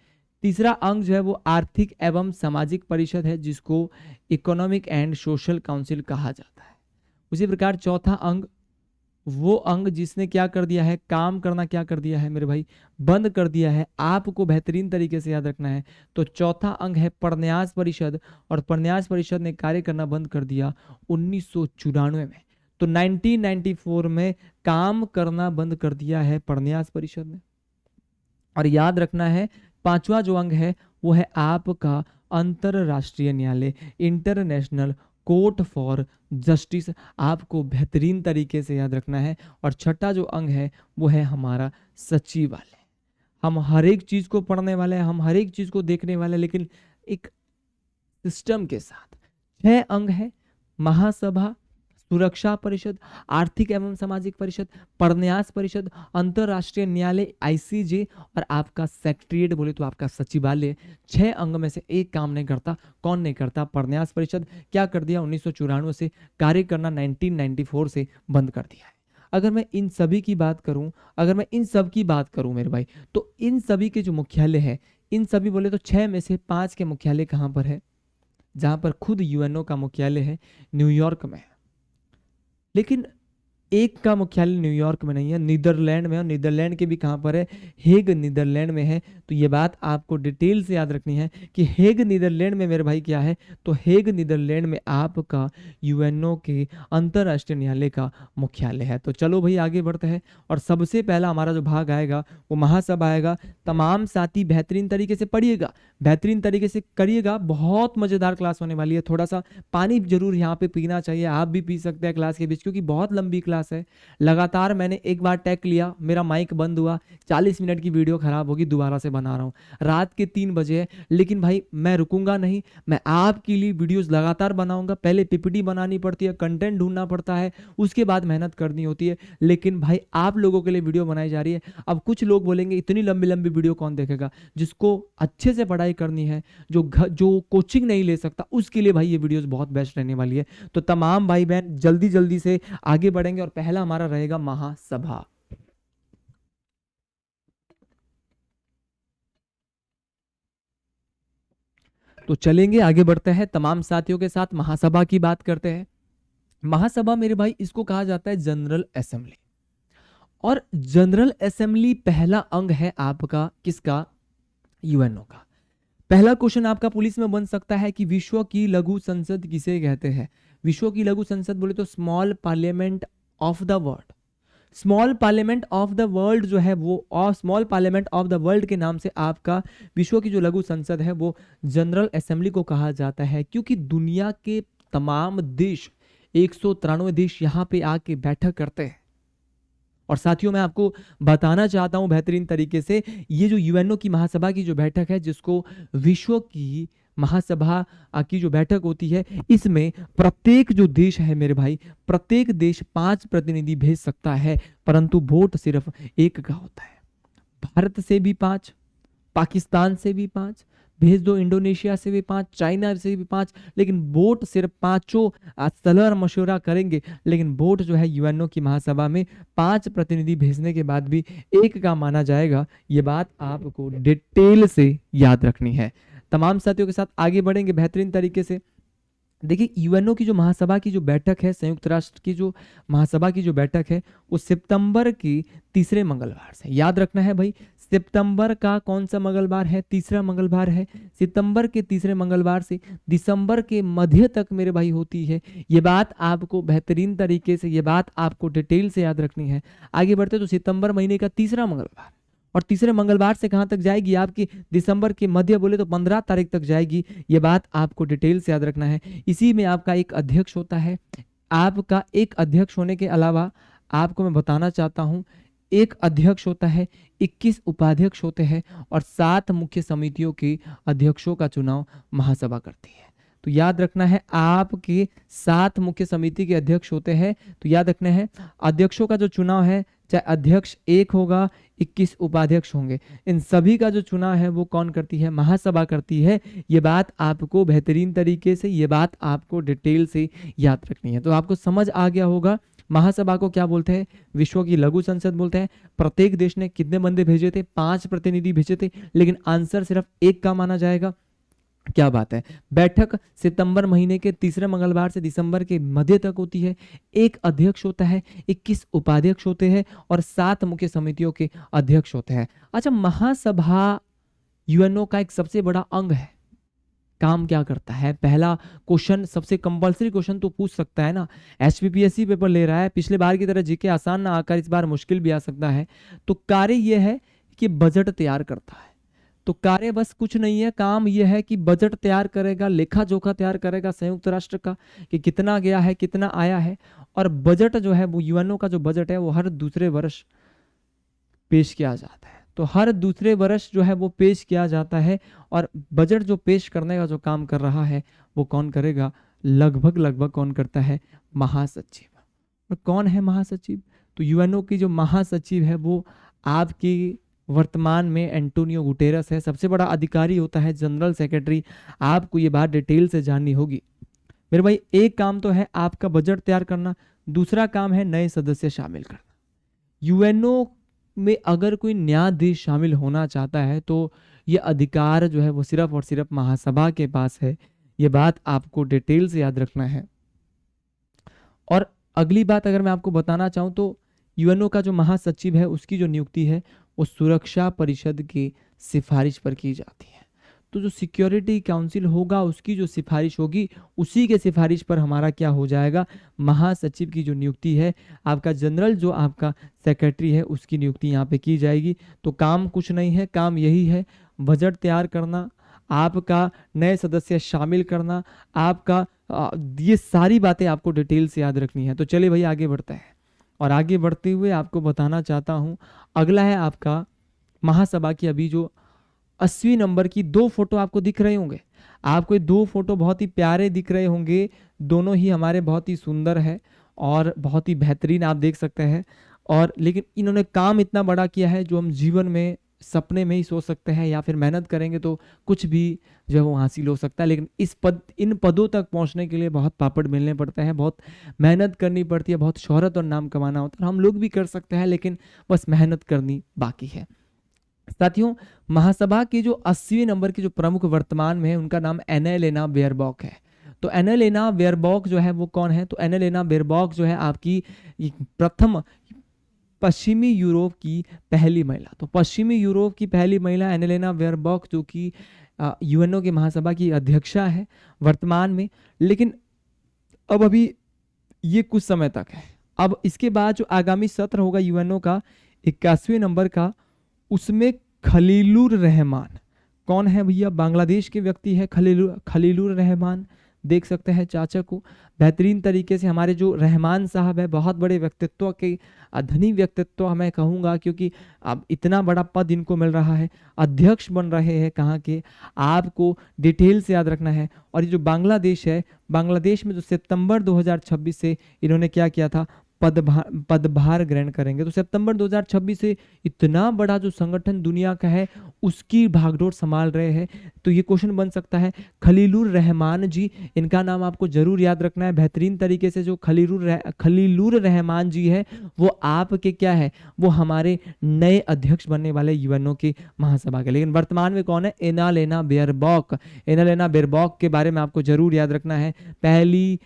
तीसरा अंग जो है वो आर्थिक एवं सामाजिक परिषद है, जिसको इकोनॉमिक एंड सोशल काउंसिल कहा जाता है। उसी प्रकार चौथा अंग, वो अंग जिसने क्या कर दिया है, काम करना क्या कर दिया है मेरे भाई, बंद कर दिया है। आपको बेहतरीन तरीके से याद रखना है। तो चौथा अंग है प्रन्यास परिषद, और प्रन्यास परिषद ने कार्य करना बंद कर दिया 1994 में। तो 1994 में काम करना बंद कर दिया है प्रन्यास परिषद ने। और याद रखना है पांचवा जो अंग है वो है आपका अंतरराष्ट्रीय न्यायालय, इंटरनेशनल कोर्ट फॉर जस्टिस आपको बेहतरीन तरीके से याद रखना है। और छठा जो अंग है वो है हमारा सचिवालय। हम हर एक चीज को पढ़ने वाले हैं, हम हर एक चीज को देखने वाले हैं, लेकिन एक सिस्टम के साथ। 6 अंग है: महासभा, सुरक्षा परिषद, आर्थिक एवं सामाजिक परिषद, परन्यास परिषद, अंतरराष्ट्रीय न्यायालय आईसीजे और आपका सेक्रेटरीट बोले तो आपका सचिवालय। 6 अंग में से एक काम नहीं करता। कौन नहीं करता? परन्यास परिषद। क्या कर दिया? 1994 से कार्य करना 1994 से बंद कर दिया है। अगर मैं इन सभी की बात करूं, अगर मैं इन सब की बात करूं मेरे भाई, तो इन सभी के जो मुख्यालय है, इन सभी बोले तो 6 में से 5 के मुख्यालय कहां पर है? जहां पर खुद यूएनओ का मुख्यालय है न्यूयॉर्क में है। लेकिन एक का मुख्यालय न्यूयॉर्क में नहीं है, नीदरलैंड में है। और नीदरलैंड के भी कहाँ पर है? हेग नीदरलैंड में है। तो ये बात आपको डिटेल से याद रखनी है कि हेग नीदरलैंड में मेरे भाई क्या है? तो हेग नीदरलैंड में आपका यूएनओ के अंतर्राष्ट्रीय न्यायालय का मुख्यालय है। तो चलो भाई आगे बढ़ते हैं। और सबसे पहला हमारा जो भाग आएगा वो महासभा आएगा। तमाम साथी बेहतरीन तरीके से पढ़िएगा, बेहतरीन तरीके से करिएगा। बहुत मजेदार क्लास होने वाली है। थोड़ा सा पानी जरूर यहाँ पे पीना चाहिए, आप भी पी सकते हैं क्लास के बीच, क्योंकि बहुत लंबी क्लास है। लगातार मैंने एक बार टैग लिया, मेरा माइक बंद हुआ, 40 मिनट की वीडियो खराब होगी, दोबारा से बना रहा हूँ। रात के 3 बजे है, लेकिन भाई मैं रुकूंगा नहीं। मैं आपके लिए वीडियोस लगातार बनाऊंगा। पहले पीपीटी बनानी पड़ती है, कंटेंट ढूंढना पड़ता है, उसके बाद मेहनत करनी होती है। लेकिन भाई आप लोगों के लिए वीडियो बनाई जा रही है। अब कुछ लोग बोलेंगे इतनी लंबी लंबी वीडियो कौन देखेगा? जिसको अच्छे से पढ़ाई करनी है, जो कोचिंग नहीं ले सकता, उसके लिए भाई ये वीडियोस बहुत बेस्ट रहने वाली है। तो तमाम भाई बहन जल्दी जल्दी से आगे बढ़ेंगे। और पहला हमारा रहेगा महासभा। तो चलेंगे आगे बढ़ते हैं, तमाम साथियों के साथ महासभा की बात करते हैं। महासभा मेरे भाई इसको कहा जाता है जनरल असेंबली। और जनरल असेंबली पहला अंग है आपका किसका? यूएनओ का। पहला क्वेश्चन आपका पुलिस में बन सकता है कि विश्व की लघु संसद किसे कहते हैं? विश्व की लघु संसद बोले तो small parliament of the world. Small parliament of the world जो है वो, और small parliament of the world के नाम से आपका विश्व की जो लघु संसद है वो जनरल असेंबली को कहा जाता है। क्योंकि दुनिया के तमाम देश, 193 देश यहाँ पे आके बैठक करते हैं। और साथियों मैं आपको बताना चाहता हूं बेहतरीन तरीके से, ये जो यूएनओ की महासभा की जो बैठक है, जिसको विश्व की महासभा की जो बैठक होती है, इसमें प्रत्येक जो देश है मेरे भाई, प्रत्येक देश 5 प्रतिनिधि भेज सकता है, परंतु वोट सिर्फ एक का होता है। भारत से भी 5, पाकिस्तान से भी 5 भेज दो, इंडोनेशिया से भी 5, चाइना से भी 5, लेकिन वोट सिर्फ पांचों सलाह मशवरा करेंगे। लेकिन वोट जो है यूएनओ की महासभा में 5 प्रतिनिधि भेजने के बाद भी एक का माना जाएगा। ये बात आपको डिटेल से याद रखनी है। तमाम साथियों के साथ आगे बढ़ेंगे बेहतरीन तरीके से। देखिए यूएनओ की जो महासभा की जो बैठक है, संयुक्त राष्ट्र की जो महासभा की जो बैठक है, वो सितंबर की तीसरे मंगलवार से, याद रखना है भाई, सितंबर का कौन सा मंगलवार है? तीसरा मंगलवार है। सितंबर के तीसरे मंगलवार से दिसंबर के मध्य तक मेरे भाई होती है। ये बात आपको बेहतरीन तरीके से, ये बात आपको डिटेल से याद रखनी है। आगे बढ़ते तो सितंबर महीने का तीसरा मंगलवार, और तीसरे मंगलवार से कहां तक जाएगी आपकी? दिसंबर के मध्य बोले तो 15 तारीख तक जाएगी। ये बात आपको डिटेल से याद रखना है। इसी में आपका एक अध्यक्ष होता है। आपका एक अध्यक्ष होने के अलावा आपको मैं बताना चाहता हूं, एक अध्यक्ष होता है, 21 उपाध्यक्ष होते हैं, और 7 मुख्य समितियों के अध्यक्षों का चुनाव महासभा करती है। तो याद रखना है, आपके 7 मुख्य समिति के अध्यक्ष होते हैं। तो याद रखना है, अध्यक्षों का जो चुनाव है, चाहे अध्यक्ष एक होगा, 21 उपाध्यक्ष होंगे, इन सभी का जो चुनाव है वो कौन करती है? महासभा करती है। ये बात आपको बेहतरीन तरीके से, ये बात आपको डिटेल से याद रखनी है। तो आपको समझ आ गया होगा महासभा को क्या बोलते हैं? विश्व की लघु संसद बोलते हैं। प्रत्येक देश ने कितने बंदे भेजे थे? 5 प्रतिनिधि भेजे थे, लेकिन आंसर सिर्फ एक का माना जाएगा। क्या बात है। बैठक सितंबर महीने के तीसरे मंगलवार से दिसंबर के मध्य तक होती है। एक अध्यक्ष होता है, 21 उपाध्यक्ष होते हैं, और 7 मुख्य समितियों के अध्यक्ष होते हैं। अच्छा, महासभा यूएनओ का एक सबसे बड़ा अंग है। काम क्या करता है? पहला क्वेश्चन, सबसे कंपलसरी क्वेश्चन तो पूछ सकता है ना, एचपीपीएससी पेपर ले रहा है, पिछले बार की तरह जीके आसान ना आकर इस बार मुश्किल भी आ सकता है। तो कार्य यह है कि बजट तैयार करता है। तो कार्य बस कुछ नहीं है, काम यह है कि बजट तैयार करेगा, लेखा जोखा तैयार करेगा संयुक्त राष्ट्र का कि कितना गया है, कितना आया है। और बजट जो है वो यूएनओ का जो बजट है वो हर दूसरे वर्ष पेश किया जाता है। तो हर दूसरे वर्ष जो है वो पेश किया जाता है। और बजट जो पेश करने का जो काम कर रहा है वो कौन करेगा? लगभग लगभग कौन करता है? महासचिव। और कौन है महासचिव? तो यूएनओ की जो महासचिव है वो आपकी वर्तमान में एंटोनियो गुटेरस है। सबसे बड़ा अधिकारी होता है जनरल सेक्रेटरी। आपको ये बात डिटेल से जाननी होगी मेरे भाई। एक काम तो है आपका बजट तैयार करना, दूसरा काम है नए सदस्य शामिल करना। यूएनओ में अगर कोई नया देश शामिल होना चाहता है तो ये अधिकार जो है वो सिर्फ और सिर्फ महासभा के पास है। ये बात आपको डिटेल से याद रखना है। और अगली बात अगर मैं आपको बताना चाहूँ तो यूएनओ का जो महासचिव है उसकी जो नियुक्ति है वो सुरक्षा परिषद की सिफारिश पर की जाती है। तो जो सिक्योरिटी काउंसिल होगा उसकी जो सिफारिश होगी उसी के सिफारिश पर हमारा क्या हो जाएगा? महासचिव की जो नियुक्ति है, आपका जनरल जो आपका सेक्रेटरी है उसकी नियुक्ति यहाँ पे की जाएगी। तो काम कुछ नहीं है, काम यही है बजट तैयार करना, आपका नए सदस्य शामिल करना, आपका ये सारी बातें आपको डिटेल से याद रखनी है। तो चलिए भाई आगे बढ़ते हैं। और आगे बढ़ते हुए आपको बताना चाहता हूँ, अगला है आपका महासभा की अभी जो 80 नंबर की 2 फोटो आपको दिख रहे होंगे। आपको ये 2 फोटो बहुत ही प्यारे दिख रहे होंगे, दोनों ही हमारे बहुत ही सुंदर है और बहुत ही बेहतरीन आप देख सकते हैं। और लेकिन इन्होंने काम इतना बड़ा किया है जो हम जीवन में सपने में ही सोच सकते हैं, या फिर मेहनत करेंगे तो कुछ भी जो है वो हासिल हो सकता है। लेकिन इन पदों तक पहुंचने के लिए बहुत पापड़ बेलने पड़ते हैं, बहुत मेहनत करनी पड़ती है, बहुत शोहरत और नाम कमाना होता है। हम लोग भी कर सकते हैं लेकिन बस मेहनत करनी बाकी है। साथियों, महासभा के जो 80वें नंबर के जो प्रमुख वर्तमान में है उनका नाम एनालेना बेयरबॉक है। तो एनालेना बेयरबॉक जो है वो कौन है? तो एनालेना बेयरबॉक जो है आपकी प्रथम पश्चिमी यूरोप की पहली महिला। तो पश्चिमी यूरोप की पहली महिला एनालेना बेयरबॉक जो कि यूएनओ के महासभा की अध्यक्षा है वर्तमान में। लेकिन अब अभी ये कुछ समय तक है। अब इसके बाद जो आगामी सत्र होगा यूएनओ का 81वें नंबर का, उसमें खलीलुर रहमान कौन है भैया? बांग्लादेश के व्यक्ति है खलीलुर रहमान। देख सकते हैं चाचा को बेहतरीन तरीके से। हमारे जो रहमान साहब है बहुत बड़े व्यक्तित्व के, धनी व्यक्तित्व मैं कहूँगा, क्योंकि अब इतना बड़ा पद इनको मिल रहा है, अध्यक्ष बन रहे हैं कहाँ के, आपको डिटेल से याद रखना है। और ये जो बांग्लादेश है, बांग्लादेश में जो सितंबर 2026 से इन्होंने क्या किया था? पदभार ग्रहण करेंगे। तो सितंबर 2026 से इतना बड़ा जो संगठन दुनिया का है उसकी भागदौड़ संभाल रहे हैं। तो ये क्वेश्चन बन सकता है खलीलुर रहमान जी, इनका नाम आपको जरूर याद रखना है बेहतरीन तरीके से। जो खलीलुर रहमान जी है वो आपके क्या है? वो हमारे नए अध्यक्ष बनने वाले यूएनओ के महासभा के। लेकिन वर्तमान में कौन है? Annalena Baerbock. एनालेना बेयरबॉक के बारे में आपको जरूर याद रखना है, पहली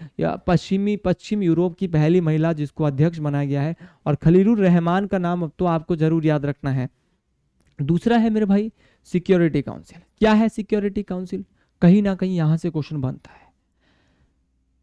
पश्चिम यूरोप की पहली महिला जिसको अध्यक्ष बनाया गया है। और खलीलुर रहमान का नाम अब तो आपको जरूर याद रखना है। दूसरा है मेरे भाई सिक्योरिटी काउंसिल। क्या है सिक्योरिटी काउंसिल? कहीं ना कहीं यहां से क्वेश्चन बनता है।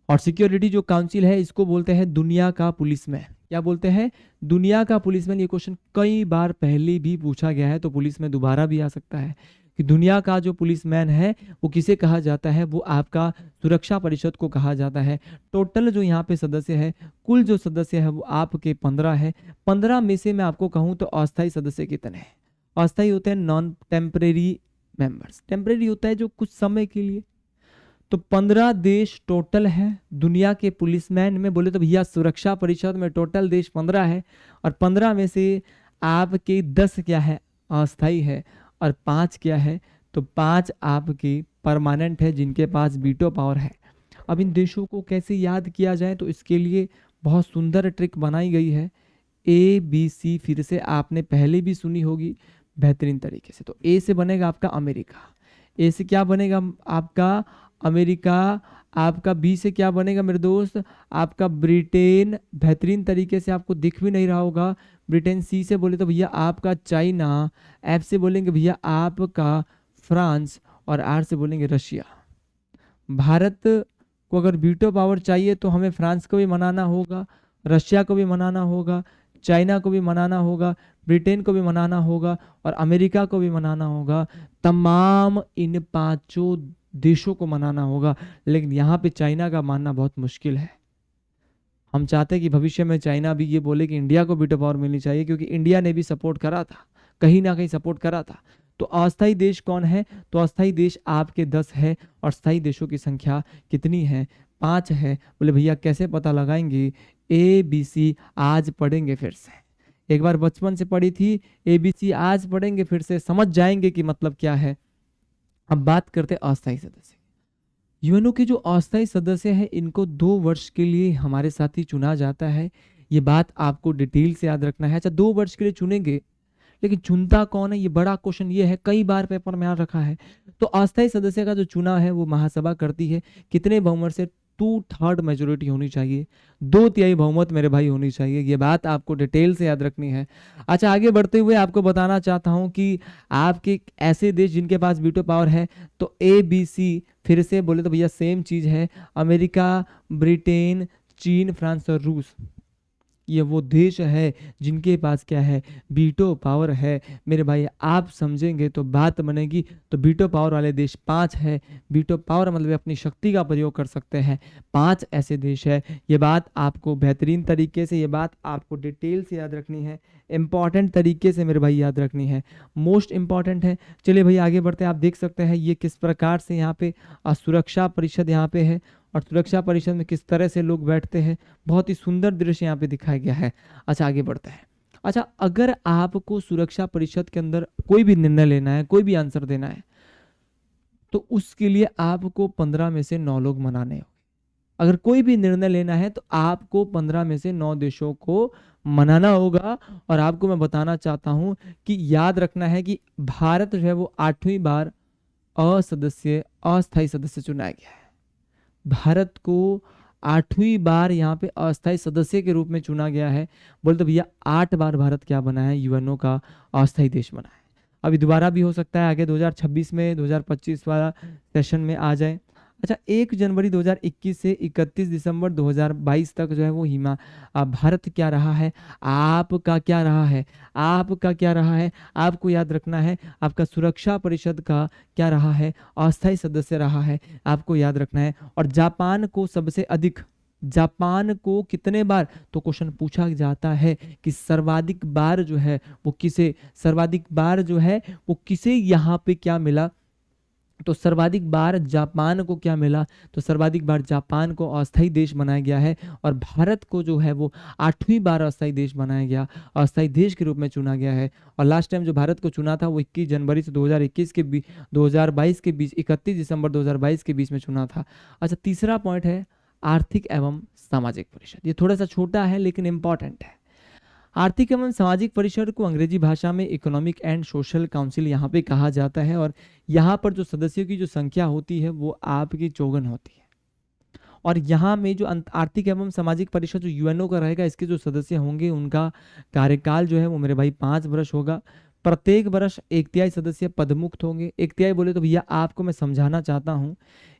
और सिक्योरिटी जो काउंसिल है इसको बोलते हैं दुनिया का पुलिसमैन। क्या बोलते हैं? दुनिया का पुलिसमैन। ये क्वेश्चन कई बार पहले भी पूछा गया है तो पुलिस में दोबारा भी आ सकता है कि दुनिया का जो पुलिसमैन है वो किसे कहा जाता है? वो आपका सुरक्षा परिषद को कहा जाता है। टोटल जो यहाँ पे सदस्य है, कुल जो सदस्य है वो आपके 15 है। 15 में से मैं आपको कहूँ तो अस्थायी सदस्य कितने हैं? अस्थायी होते हैं नॉन टेम्परेरी मेंबर्स। टेम्परेरी होता है जो कुछ समय के लिए। तो 15 देश टोटल है दुनिया के पुलिसमैन में। बोले तो भैया सुरक्षा परिषद में टोटल देश 15 है और 15 में से आपके 10 क्या है? अस्थायी है और 5 क्या है? तो 5 आपके परमानेंट है जिनके पास वीटो पावर है। अब इन देशों को कैसे याद किया जाए तो इसके लिए बहुत सुंदर ट्रिक बनाई गई है। ABC फिर से आपने पहले भी सुनी होगी बेहतरीन तरीके से। तो ए से बनेगा आपका अमेरिका, ए से क्या बनेगा आपका? अमेरिका। आपका बी से क्या बनेगा मेरे दोस्त? आपका ब्रिटेन। बेहतरीन तरीके से आपको दिख भी नहीं रहा होगा ब्रिटेन। सी से बोले तो भैया आपका चाइना। एफ से बोलेंगे भैया आपका फ्रांस। और आर से बोलेंगे रशिया। भारत को अगर वीटो पावर चाहिए तो हमें फ्रांस को भी मनाना होगा, रशिया को भी मनाना होगा, चाइना को भी मनाना होगा, ब्रिटेन को भी मनाना होगा और अमेरिका को भी मनाना होगा, तमाम इन पांचों देशों को मनाना होगा। लेकिन यहाँ पे चाइना का मानना बहुत मुश्किल है। हम चाहते हैं कि भविष्य में चाइना भी ये बोले कि इंडिया को वीटो पावर मिलनी चाहिए, क्योंकि इंडिया ने भी सपोर्ट करा था, कहीं ना कहीं सपोर्ट करा था। तो अस्थायी देश कौन है? तो अस्थायी देश आपके 10 है और स्थायी देशों की संख्या कितनी है? 5 है। बोले भैया कैसे पता लगाएंगे? ABC आज पढ़ेंगे फिर से, एक बार बचपन से पढ़ी थी, ABC आज पढ़ेंगे फिर से, समझ जाएंगे कि मतलब क्या है। अब बात करते हैं अस्थायी सदस्य। यूएनओ के जो अस्थायी सदस्य हैं इनको 2 वर्ष के लिए हमारे साथ ही चुना जाता है। ये बात आपको डिटेल से याद रखना है। अच्छा, 2 वर्ष के लिए चुनेंगे, लेकिन चुनता कौन है? ये बड़ा क्वेश्चन ये है, कई बार पेपर में आ रखा है। तो अस्थायी सदस्य का जो चुनाव है वो महासभा करती है। कितने बहुमत से? 2/3 मेजोरिटी होनी चाहिए, 2/3 बहुमत मेरे भाई होनी चाहिए। ये बात आपको डिटेल से याद रखनी है। अच्छा, आगे बढ़ते हुए आपको बताना चाहता हूं कि आपके ऐसे देश जिनके पास वीटो पावर है, तो ABC फिर से बोले तो भैया सेम चीज है, अमेरिका, ब्रिटेन, चीन, फ्रांस और रूस। ये वो देश है जिनके पास क्या है? वीटो पावर है। मेरे भाई आप समझेंगे तो बात बनेगी। तो वीटो पावर वाले देश 5 है। वीटो पावर मतलब अपनी शक्ति का प्रयोग कर सकते हैं, 5 ऐसे देश है। ये बात आपको बेहतरीन तरीके से, ये बात आपको डिटेल से याद रखनी है, इंपॉर्टेंट तरीके से मेरे भाई याद रखनी है, मोस्ट इंपॉर्टेंट है। चलिए भाई आगे बढ़ते हैं। आप देख सकते हैं ये किस प्रकार से यहाँ पे सुरक्षा परिषद यहाँ पे है और सुरक्षा परिषद में किस तरह से लोग बैठते हैं। बहुत ही सुंदर दृश्य यहाँ पे दिखाया गया है। अच्छा, आगे बढ़ते हैं। अच्छा, अगर आपको सुरक्षा परिषद के अंदर कोई भी निर्णय लेना है, कोई भी आंसर देना है, तो उसके लिए आपको 15 में से 9 लोग मनाने होंगे। अगर कोई भी निर्णय लेना है तो आपको 15 में से 9 देशों को मनाना होगा। और आपको मैं बताना चाहता हूं कि याद रखना है कि भारत जो है वो 8वीं बार अस्थायी सदस्य चुना गया है। भारत को 8वीं बार यहाँ पे अस्थायी सदस्य के रूप में चुना गया है। बोले तो भैया 8 बार भारत क्या बना है? यूएनओ का अस्थायी देश बना है। अभी दोबारा भी हो सकता है, आगे 2026 में 2025 वाला सेशन में आ जाए। अच्छा, 1 जनवरी 2021 से 31 दिसंबर 2022 तक जो है वो भारत क्या रहा है? आपका क्या रहा है? आपका क्या रहा है? आपको याद रखना है। आपका सुरक्षा परिषद का क्या रहा है? अस्थायी सदस्य रहा है, आपको याद रखना है। और जापान को सबसे अधिक, जापान को कितने बार? तो क्वेश्चन पूछा जाता है कि सर्वाधिक बार जो है वो किसे, सर्वाधिक बार जो है वो किसे यहाँ पे क्या मिला? तो सर्वाधिक बार जापान को क्या मिला? तो सर्वाधिक बार जापान को अस्थायी देश बनाया गया है। और भारत को जो है वो 8वीं बार अस्थायी देश बनाया गया, अस्थायी देश के रूप में चुना गया है। और लास्ट टाइम जो भारत को चुना था वो 21 जनवरी से 2022 के बीच 31 दिसंबर 2022 के बीच में चुना था। अच्छा, तीसरा पॉइंट है आर्थिक एवं सामाजिक परिषद। ये थोड़ा सा छोटा है लेकिन इंपॉर्टेंट है। आर्थिक एवं सामाजिक परिषद को अंग्रेजी भाषा में इकोनॉमिक एंड सोशल काउंसिल यहाँ पे कहा जाता है। और यहाँ पर जो सदस्यों की जो संख्या होती है वो आपकी 54 होती है। और यहाँ में जो आर्थिक एवं सामाजिक परिषद जो यूएनओ का रहेगा, इसके जो सदस्य होंगे उनका कार्यकाल जो है वो मेरे भाई 5 वर्ष होगा। प्रत्येक वर्ष 1/3 सदस्य पदमुक्त होंगे। 1/3 बोले तो भैया आपको मैं समझाना चाहता हूँ,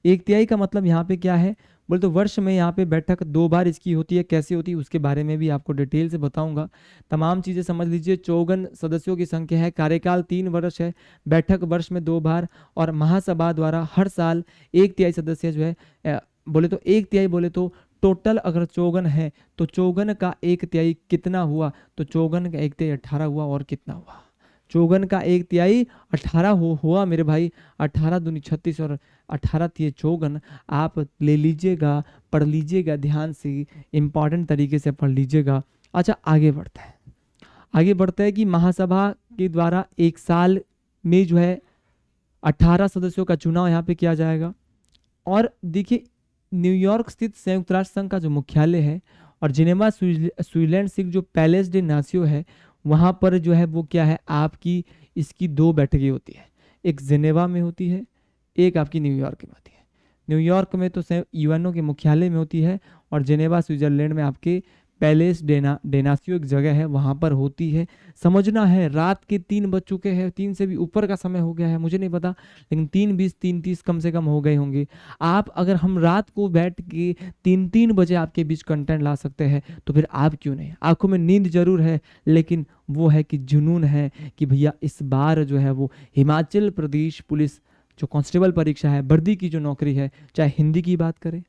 1/3 का मतलब यहाँ पे क्या है? बोले तो वर्ष में यहाँ पे बैठक 2 बार इसकी होती है। कैसे होती है उसके बारे में भी आपको डिटेल से बताऊंगा। तमाम चीज़ें समझ लीजिए। 54 सदस्यों की संख्या है, कार्यकाल 3 वर्ष है, बैठक वर्ष में 2 बार, और महासभा द्वारा हर साल 1/3 सदस्य जो है बोले तो 1/3 बोले तो टोटल अगर 54 है तो 54 का 1/3 कितना हुआ? तो 54 का 1/3 18 हुआ। और कितना हुआ? 54 का 1/3 18 हुआ मेरे भाई। 18 दूनी 36 और 18 तिये 54। आप ले लीजिएगा, पढ़ लीजिएगा ध्यान से, इंपॉर्टेंट तरीके से पढ़ लीजिएगा। अच्छा, आगे बढ़ता है। आगे बढ़ता है कि महासभा के द्वारा 1 साल में जो है 18 सदस्यों का चुनाव यहाँ पे किया जाएगा। और देखिए, न्यूयॉर्क स्थित संयुक्त राष्ट्र संघ का जो मुख्यालय है और जिनेवा स्विट्जरलैंड स्थित जो पैलेस डे नासियो है, वहाँ पर जो है वो क्या है आपकी, इसकी 2 बैठकें होती है। एक जिनेवा में होती है, एक आपकी न्यूयॉर्क में होती है। न्यूयॉर्क में तो यूएनओ के मुख्यालय में होती है और जिनेवा स्विट्जरलैंड में आपके पैलेस डेनासियो एक जगह है, वहाँ पर होती है। समझना है, रात के 3 बज चुके हैं, 3 से भी ऊपर का समय हो गया है, मुझे नहीं पता, लेकिन 3:20 3:30 कम से कम हो गए होंगे। आप अगर हम रात को बैठ के 3-3 बजे आपके बीच कंटेंट ला सकते हैं तो फिर आप क्यों नहीं। आंखों में नींद जरूर है, लेकिन वो है कि जुनून है कि भैया इस बार जो है वो हिमाचल प्रदेश पुलिस जो कांस्टेबल परीक्षा है, वर्दी की जो नौकरी है, चाहे हिंदी की बात करें,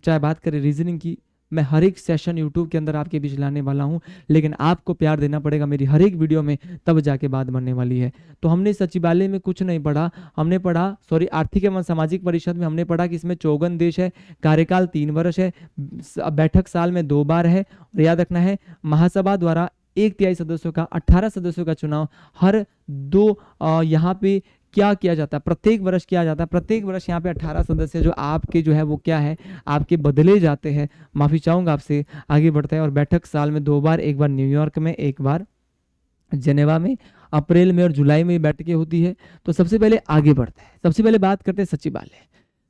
चाहे बात करें रीजनिंग की, मैं हर एक सेशन यूट्यूब के अंदर आपके बीच लाने वाला हूं, लेकिन आपको प्यार देना पड़ेगा मेरी हर एक वीडियो में, तब जाके बात बनने वाली है। तो हमने सचिवालय में कुछ नहीं पढ़ा, हमने पढ़ा आर्थिक एवं सामाजिक परिषद में हमने पढ़ा कि इसमें 54 देश है, कार्यकाल 3 वर्ष है, बैठक साल में 2 बार है, और याद रखना है महासभा द्वारा 1/3 सदस्यों का 18 सदस्यों का चुनाव हर 2 यहाँ पे क्या किया जाता है, प्रत्येक वर्ष किया जाता है। प्रत्येक वर्ष यहाँ पे 18 सदस्य जो आपके जो है वो क्या है, आपके बदले जाते हैं। माफी चाहूंगा आपसे, आगे बढ़ते हैं। और बैठक साल में 2 बार, एक बार न्यूयॉर्क में, एक बार जेनेवा में, अप्रैल में और जुलाई में बैठकें होती है। तो सबसे पहले आगे बढ़ते हैं, सबसे पहले बात करते हैं सचिवालय।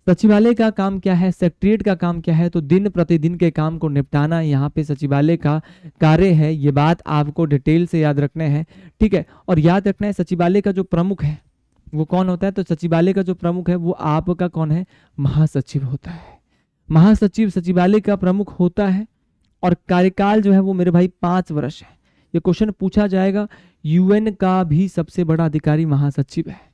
सचिवालय का काम क्या है, सेक्रेटरीट का काम क्या है, तो दिन प्रतिदिन के काम को निपटाना यहाँ पे सचिवालय का कार्य है। ये बात आपको डिटेल से याद रखना है, ठीक है। और याद रखना है सचिवालय का जो प्रमुख है वो कौन होता है, तो सचिवालय का जो प्रमुख है वो आपका कौन है, महासचिव होता है। महासचिव सचिवालय का प्रमुख होता है, और कार्यकाल जो है वो मेरे भाई 5 वर्ष है। ये क्वेश्चन पूछा जाएगा, यूएन का भी सबसे बड़ा अधिकारी महासचिव है,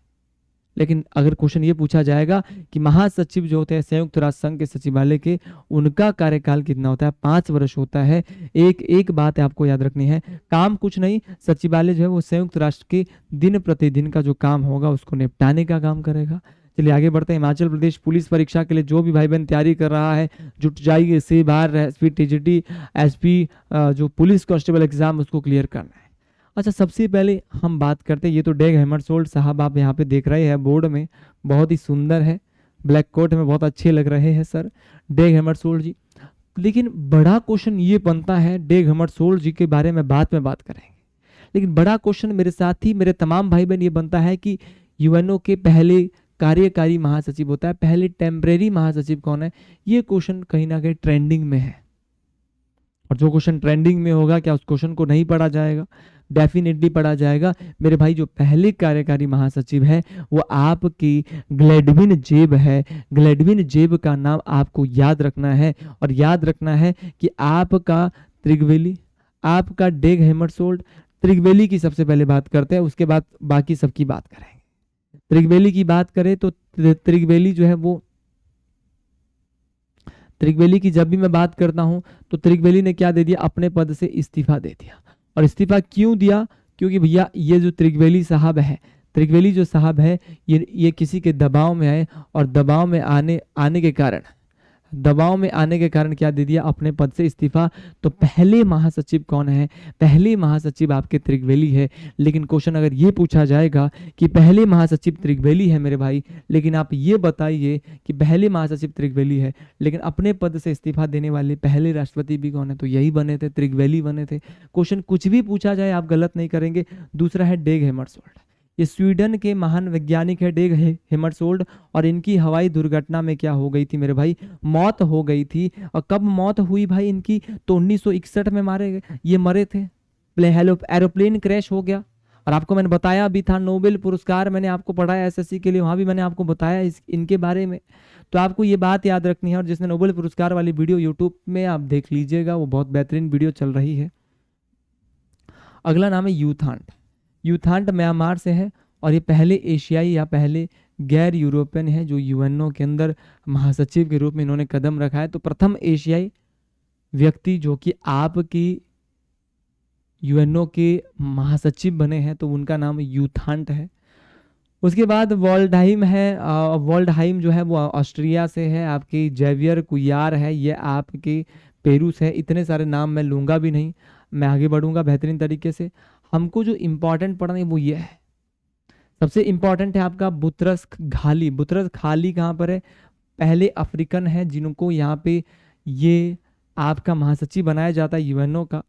लेकिन अगर क्वेश्चन ये पूछा जाएगा कि महासचिव जो होते हैं संयुक्त राष्ट्र संघ के सचिवालय के, उनका कार्यकाल कितना होता है, 5 वर्ष होता है। एक बात आपको याद रखनी है, काम कुछ नहीं, सचिवालय जो है वो संयुक्त राष्ट्र के दिन प्रतिदिन का जो काम होगा उसको निपटाने का काम करेगा। चलिए आगे बढ़ते हैं। हिमाचल प्रदेश पुलिस परीक्षा के लिए जो भी भाई बहन तैयारी कर रहा है, जुट जाइए, इसी बार एसपी टीजीटी एसपी जो पुलिस कांस्टेबल एग्जाम उसको क्लियर करना है। अच्छा, सबसे पहले हम बात करते हैं, ये तो डेग हैमरसोल्ड साहब आप यहाँ पे देख रहे हैं बोर्ड में, बहुत ही सुंदर है, ब्लैक कोट में बहुत अच्छे लग रहे हैं सर डेग हैमरसोल्ड जी। लेकिन बड़ा क्वेश्चन ये बनता है, डेग हैमरसोल्ड जी के बारे में बाद में बात करेंगे, लेकिन बड़ा क्वेश्चन मेरे साथ ही मेरे तमाम भाई बहन ये बनता है कि यूएनओ के पहले कार्यकारी महासचिव होता है, पहले टेम्परेरी महासचिव कौन है। ये क्वेश्चन कहीं ना कहीं ट्रेंडिंग में है, और जो क्वेश्चन ट्रेंडिंग में होगा क्या उस क्वेश्चन को नहीं पढ़ा जाएगा, डेफिनेटली पढ़ा जाएगा मेरे भाई। जो पहले कार्यकारी महासचिव है वो आपकी ग्लेडविन जेब है। ग्लेडविन जेब का नाम आपको याद रखना है, और याद रखना है कि आपका त्रिगवेली, आपका डेग हैमरसोल्ड, त्रिगवेली की सबसे पहले बात करते हैं, उसके बाद बाकी सबकी बात करेंगे। त्रिगवेली की बात करें तो त्रिगवेली जो है वो, त्रिगवेली की जब भी मैं बात करता हूं तो त्रिगवेली ने क्या दे दिया, अपने पद से इस्तीफा दे दिया। और इस्तीफा क्यों दिया, क्योंकि भैया ये जो त्रिगवेली साहब है, त्रिगवेली जो साहब है ये किसी के दबाव में आए, और दबाव में आने के कारण क्या दे दिया, अपने पद से इस्तीफा। तो पहले महासचिव कौन है, पहले महासचिव आपके त्रिगवेली है। लेकिन क्वेश्चन अगर ये पूछा जाएगा कि पहले महासचिव त्रिगवेली है मेरे भाई, लेकिन आप ये बताइए कि पहले महासचिव त्रिगवेली है, लेकिन अपने पद से इस्तीफा देने वाले पहले राष्ट्रपति भी कौन है, तो यही बने थे, त्रिगवेली बने थे। क्वेश्चन कुछ भी पूछा जाए आप गलत नहीं करेंगे। दूसरा है डेग हैमरसोल्ड, ये स्वीडन के महान वैज्ञानिक है डेग हैमरसोल्ड, और इनकी हवाई दुर्घटना में क्या हो गई थी मेरे भाई, मौत हो गई थी। और कब मौत हुई भाई इनकी, तो 1961 में ये मरे थे, एरोप्लेन क्रैश हो गया। और आपको मैंने बताया भी था, नोबेल पुरस्कार मैंने आपको पढ़ाया एसएससी के लिए, वहां भी मैंने आपको बताया इनके बारे में। तो आपको ये बात याद रखनी है, और जिसने नोबेल पुरस्कार वाली वीडियो यूट्यूब में आप देख लीजिएगा, वो बहुत बेहतरीन वीडियो चल रही है। अगला नाम है यूथांट। यूथांट म्यांमार से है, और ये पहले एशियाई या पहले गैर यूरोपियन है जो यूएनओ के अंदर महासचिव के रूप में इन्होंने कदम रखा है। तो प्रथम एशियाई व्यक्ति जो कि आपकी यूएनओ के महासचिव बने हैं, तो उनका नाम यूथांट है। उसके बाद वॉल्डहाइम है, वॉल्डहाइम जो है वो ऑस्ट्रिया से है। आपकी जेवियर कुयार है, ये आपके पेरू से है। इतने सारे नाम मैं लूंगा भी नहीं, मैं आगे बढ़ूंगा बेहतरीन तरीके से। हमको जो इम्पोर्टेंट पढ़ना है वो ये है, सबसे इम्पोर्टेंट है आपका बुतरस घाली। बुतरस घाली कहाँ पर है, पहले अफ्रीकन है जिनको यहाँ पे ये आपका महासचिव बनाया जाता है यूएनओ का।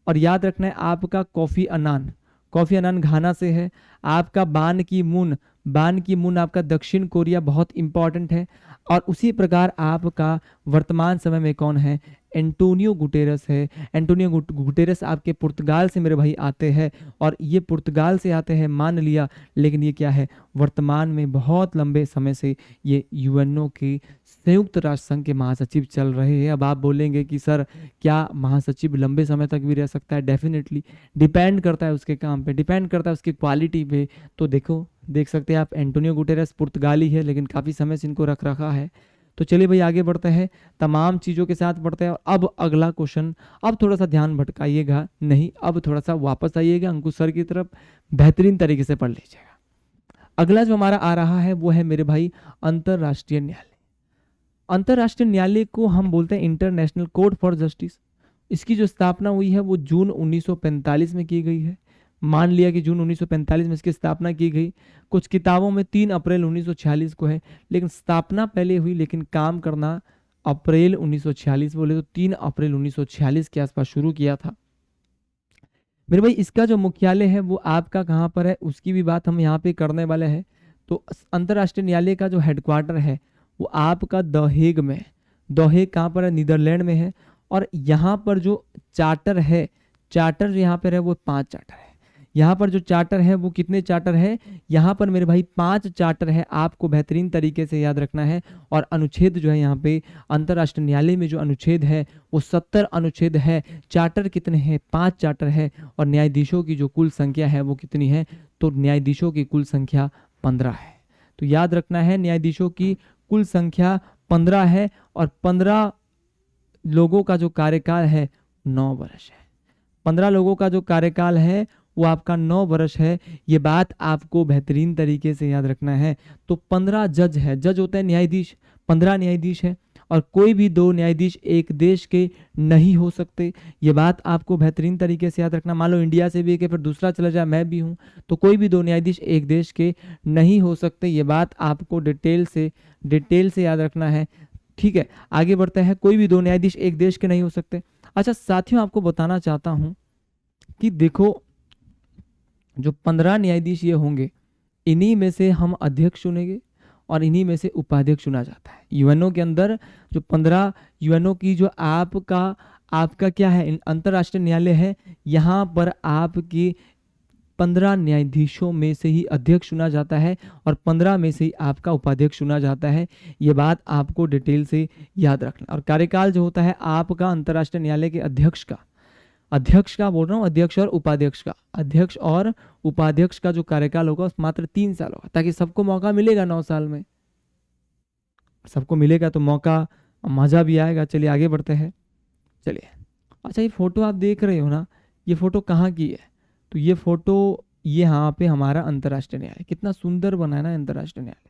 और याद रखना है आपका कोफी अनान, कोफी अनान घाना से है। आपका बान की मून आपका दक्षिण कोरिया बहुत इंपॉर्टेंट है। और उसी प्रकार आपका वर्तमान समय में कौन है, एंटोनियो गुटेरस है। एंटोनियो गुटेरस आपके पुर्तगाल से मेरे भाई आते हैं, और ये पुर्तगाल से आते हैं मान लिया, लेकिन ये क्या है, वर्तमान में बहुत लंबे समय से ये यूएनओ की संयुक्त राष्ट्र संघ के महासचिव चल रहे हैं। अब आप बोलेंगे कि सर क्या महासचिव लंबे समय तक भी रह सकता है? डेफिनेटली डिपेंड करता है उसके काम पे, डिपेंड करता है उसकी क्वालिटी पे। तो देखो, देख सकते हैं आप, एंटोनियो गुटेरेस पुर्तगाली है, लेकिन काफ़ी समय से इनको रख रखा है। तो चलिए भाई आगे बढ़ते हैं, तमाम चीज़ों के साथ बढ़ते हैं। और अब अगला क्वेश्चन, अब थोड़ा सा ध्यान भटकाइएगा नहीं, अब थोड़ा सा वापस आइएगा अंकुश सर की तरफ, बेहतरीन तरीके से पढ़ लीजिएगा। अगला जो हमारा आ रहा है वो है मेरे भाई अंतर्राष्ट्रीय न्यायालय। अंतर्राष्ट्रीय न्यायालय को हम बोलते हैं इंटरनेशनल कोर्ट फॉर जस्टिस। इसकी जो स्थापना हुई है वो जून 1945 में की गई है। मान लिया कि जून 1945 में इसकी स्थापना की गई। कुछ किताबों में 3 अप्रैल 1946 को है, लेकिन स्थापना पहले हुई, लेकिन काम करना अप्रैल 1946 बोले तो 3 अप्रैल 1946 के आसपास शुरू किया था। मेरे भाई इसका जो मुख्यालय है वो आपका कहाँ पर है, उसकी भी बात हम यहाँ पे करने वाले हैं। तो अंतर्राष्ट्रीय न्यायालय का जो हेडक्वार्टर है वो आपका द हेग में है। द हेग कहाँ पर है, नीदरलैंड में है। और यहाँ पर जो चार्टर है, चार्टर जो यहाँ पर है वो 5 चार्टर है। यहाँ पर जो चार्टर है वो कितने चार्टर है, यहाँ पर मेरे भाई 5 चार्टर है, आपको बेहतरीन तरीके से याद रखना है। और अनुच्छेद जो है यहाँ पे अंतर्राष्ट्रीय न्यायालय में जो अनुच्छेद है वो 70 अनुच्छेद है। चार्टर कितने हैं, 5 चार्टर है। और न्यायाधीशों की जो कुल संख्या है वो कितनी है, तो न्यायाधीशों की कुल संख्या 15 है। तो याद रखना है, न्यायाधीशों की कुल संख्या 15 है, और 15 लोगों का जो कार्यकाल है 9 वर्ष है। 15 लोगों का जो कार्यकाल है वो आपका 9 वर्ष है। ये बात आपको बेहतरीन तरीके से याद रखना है। तो 15 जज है, जज होता है न्यायाधीश, 15 न्यायाधीश है। और कोई भी 2 न्यायाधीश एक देश के नहीं हो सकते, ये बात आपको बेहतरीन तरीके से याद रखना। मान लो इंडिया से भी एक है, फिर दूसरा चला जाए, मैं भी हूँ, तो कोई भी 2 न्यायाधीश एक देश के नहीं हो सकते। ये बात आपको डिटेल से याद रखना है। ठीक है, आगे बढ़ते हैं। कोई भी 2 न्यायाधीश एक देश के नहीं हो सकते। अच्छा साथियों, आपको बताना चाहता हूं कि देखो, जो 15 न्यायाधीश ये होंगे, इन्हीं में से हम अध्यक्ष चुनेंगे और इन्हीं में से उपाध्यक्ष चुना जाता है। यूएनओ के अंदर जो 15 यूएनओ की जो आपका क्या है, अंतर्राष्ट्रीय न्यायालय है, यहाँ पर आपकी 15 न्यायाधीशों में से ही अध्यक्ष चुना जाता है, और 15 में से ही आपका उपाध्यक्ष चुना जाता है। ये बात आपको डिटेल से याद रखना। और कार्यकाल जो होता है आपका अंतर्राष्ट्रीय न्यायालय के अध्यक्ष का बोल रहा हूँ, अध्यक्ष और उपाध्यक्ष का जो कार्यकाल होगा मात्र 3 साल होगा, ताकि सबको मौका मिलेगा 9 साल में, सबको मिलेगा तो मौका, मजा भी आएगा। चलिए आगे बढ़ते हैं। चलिए, अच्छा ये फोटो आप देख रहे हो ना, ये फोटो कहाँ की है, तो ये फोटो ये यहाँ पे हमारा अंतर्राष्ट्रीय न्यायालय, कितना सुंदर बना है ना अंतर्राष्ट्रीय न्यायालय,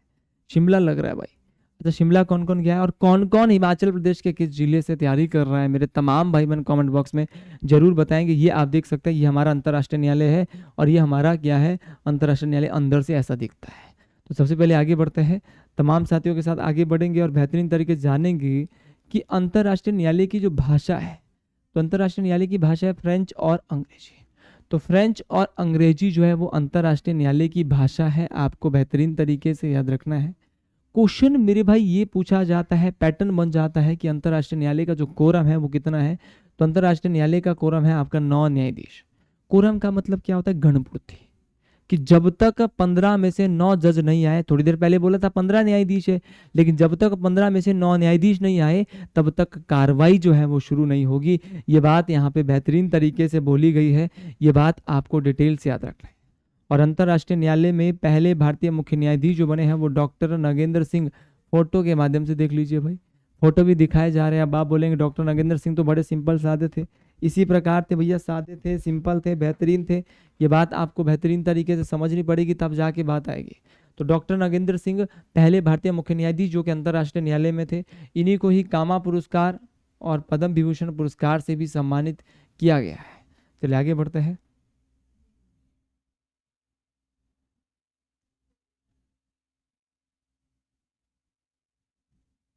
शिमला लग रहा है भाई। अच्छा शिमला कौन कौन गया है, और कौन कौन हिमाचल प्रदेश के किस जिले से तैयारी कर रहा है, मेरे तमाम भाई बहन कमेंट बॉक्स में जरूर बताएंगे। ये आप देख सकते हैं, ये हमारा अंतर्राष्ट्रीय न्यायालय है, और ये हमारा क्या है, अंतर्राष्ट्रीय न्यायालय अंदर से ऐसा दिखता है। तो सबसे पहले आगे बढ़ते हैं, तमाम साथियों के साथ आगे बढ़ेंगे और बेहतरीन तरीके से जानेंगे कि अंतर्राष्ट्रीय न्यायालय की जो भाषा है, तो अंतर्राष्ट्रीय न्यायालय की भाषा है फ्रेंच और अंग्रेजी। तो फ्रेंच और अंग्रेजी जो है वो अंतर्राष्ट्रीय न्यायालय की भाषा है, आपको बेहतरीन तरीके से याद रखना है। क्वेश्चन मेरे भाई ये पूछा जाता है, पैटर्न बन जाता है कि अंतर्राष्ट्रीय न्यायालय का जो कोरम है वो कितना है, तो अंतर्राष्ट्रीय न्यायालय का कोरम है आपका 9 न्यायाधीश। कोरम का मतलब क्या होता है, गणपूर्ति, कि जब तक 15 में से 9 जज नहीं आए, थोड़ी देर पहले बोला था 15 न्यायाधीश है, लेकिन जब तक 15 में से 9 न्यायाधीश नहीं आए तब तक कार्रवाई जो है वो शुरू नहीं होगी। ये बात यहाँ पे बेहतरीन तरीके से बोली गई है, ये बात आपको डिटेल से याद रखना है। और अंतर्राष्ट्रीय न्यायालय में पहले भारतीय मुख्य न्यायाधीश जो बने हैं वो डॉक्टर नगेंद्र सिंह, फोटो के माध्यम से देख लीजिए भाई, फोटो भी दिखाए जा रहे हैं। अब आप बोलेंगे डॉक्टर नगेंद्र सिंह तो बड़े सिंपल सादे थे, इसी प्रकार थे भैया, सादे थे, सिंपल थे, बेहतरीन थे। ये बात आपको बेहतरीन तरीके से समझनी पड़ेगी, तब जाके बात आएगी। तो डॉक्टर नगेंद्र सिंह पहले भारतीय मुख्य न्यायाधीश जो कि अंतर्राष्ट्रीय न्यायालय में थे, इन्हीं को ही कामा पुरस्कार और पद्म विभूषण पुरस्कार से भी सम्मानित किया गया है। चलिए आगे बढ़ते हैं।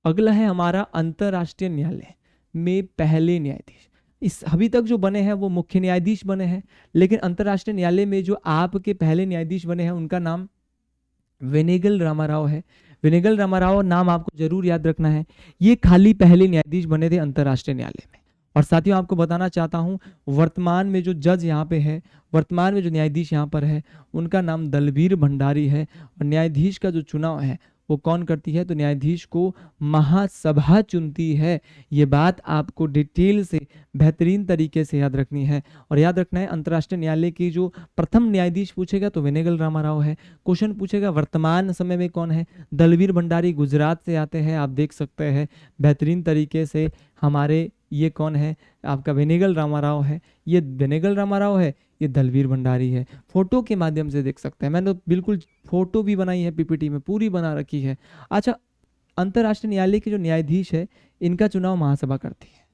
अगला है हमारा अंतर्राष्ट्रीय न्यायालय में पहले न्यायाधीश। इस अभी तक जो बने हैं वो मुख्य न्यायाधीश बने हैं, लेकिन अंतर्राष्ट्रीय न्यायालय में जो आपके पहले न्यायाधीश बने हैं उनका नाम वेनेगल रामाराव है। वेनेगल रामाराव नाम आपको जरूर याद रखना है। ये खाली पहले न्यायाधीश बने थे अंतर्राष्ट्रीय न्यायालय में। और साथियों आपको बताना चाहता हूं, वर्तमान में जो जज यहाँ पे है, वर्तमान में जो न्यायाधीश यहाँ पर है, उनका नाम दलबीर भंडारी है। और न्यायाधीश का जो चुनाव है वो कौन करती है, तो न्यायाधीश को महासभा चुनती है। ये बात आपको डिटेल से बेहतरीन तरीके से याद रखनी है। और याद रखना है, अंतर्राष्ट्रीय न्यायालय की जो प्रथम न्यायाधीश पूछेगा तो वेनेगल रामाराव है। क्वेश्चन पूछेगा वर्तमान समय में कौन है, दलबीर भंडारी गुजरात से आते हैं, आप देख सकते हैं बेहतरीन तरीके से। हमारे ये कौन है, आपका वेनेगल रामाराव है। ये वेनेगल रामाराव है, ये दलबीर भंडारी है। फोटो के माध्यम से देख सकते हैं, मैंने तो बिल्कुल फोटो भी बनाई है, पीपीटी में पूरी बना रखी है। अच्छा, अंतर्राष्ट्रीय न्यायालय के जो न्यायाधीश है इनका चुनाव महासभा करती है।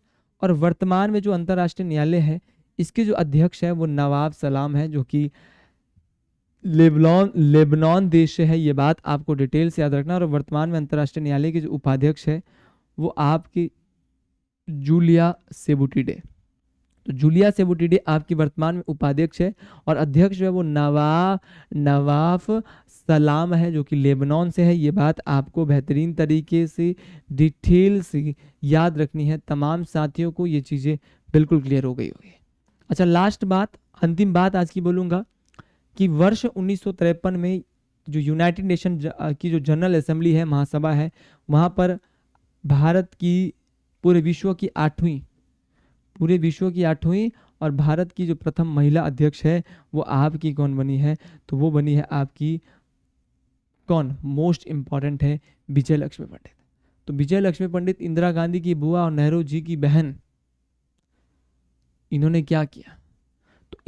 और वर्तमान में जो अंतर्राष्ट्रीय न्यायालय है इसके जो अध्यक्ष है वो नवाब सलाम है, जो कि लेबनान देश से है। ये बात आपको डिटेल से याद रखना। और वर्तमान में अंतर्राष्ट्रीय न्यायालय के जो उपाध्यक्ष है वो आपकी जूलिया सेबुटिडे। तो जूलिया सेबुटिडे आपकी वर्तमान में उपाध्यक्ष है। और अध्यक्ष जो है वो नवाफ सलाम है, जो कि लेबनान से है। ये बात आपको बेहतरीन तरीके से डिटेल से याद रखनी है। तमाम साथियों को ये चीज़ें बिल्कुल क्लियर हो गई होगी। अच्छा, लास्ट बात, अंतिम बात आज की बोलूँगा कि वर्ष 1953 में जो यूनाइटेड नेशन की जो जनरल असेंबली है, महासभा है, वहाँ पर भारत की पूरे विश्व की आठवीं और भारत की जो प्रथम महिला अध्यक्ष है वो आपकी कौन बनी है, तो वो बनी है आपकी कौन, मोस्ट इंपॉर्टेंट है, विजय लक्ष्मी पंडित। तो विजय लक्ष्मी पंडित इंदिरा गांधी की बुआ और नेहरू जी की बहन, इन्होंने क्या किया, तो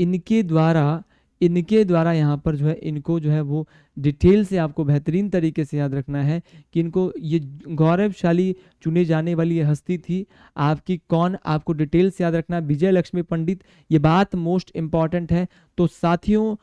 इनके द्वारा यहाँ पर जो है इनको जो है वो डिटेल से आपको बेहतरीन तरीके से याद रखना है कि इनको ये गौरवशाली चुने जाने वाली ये हस्ती थी आपकी कौन, आपको डिटेल से याद रखना है, विजय लक्ष्मी पंडित। ये बात मोस्ट इंपॉर्टेंट है। तो साथियों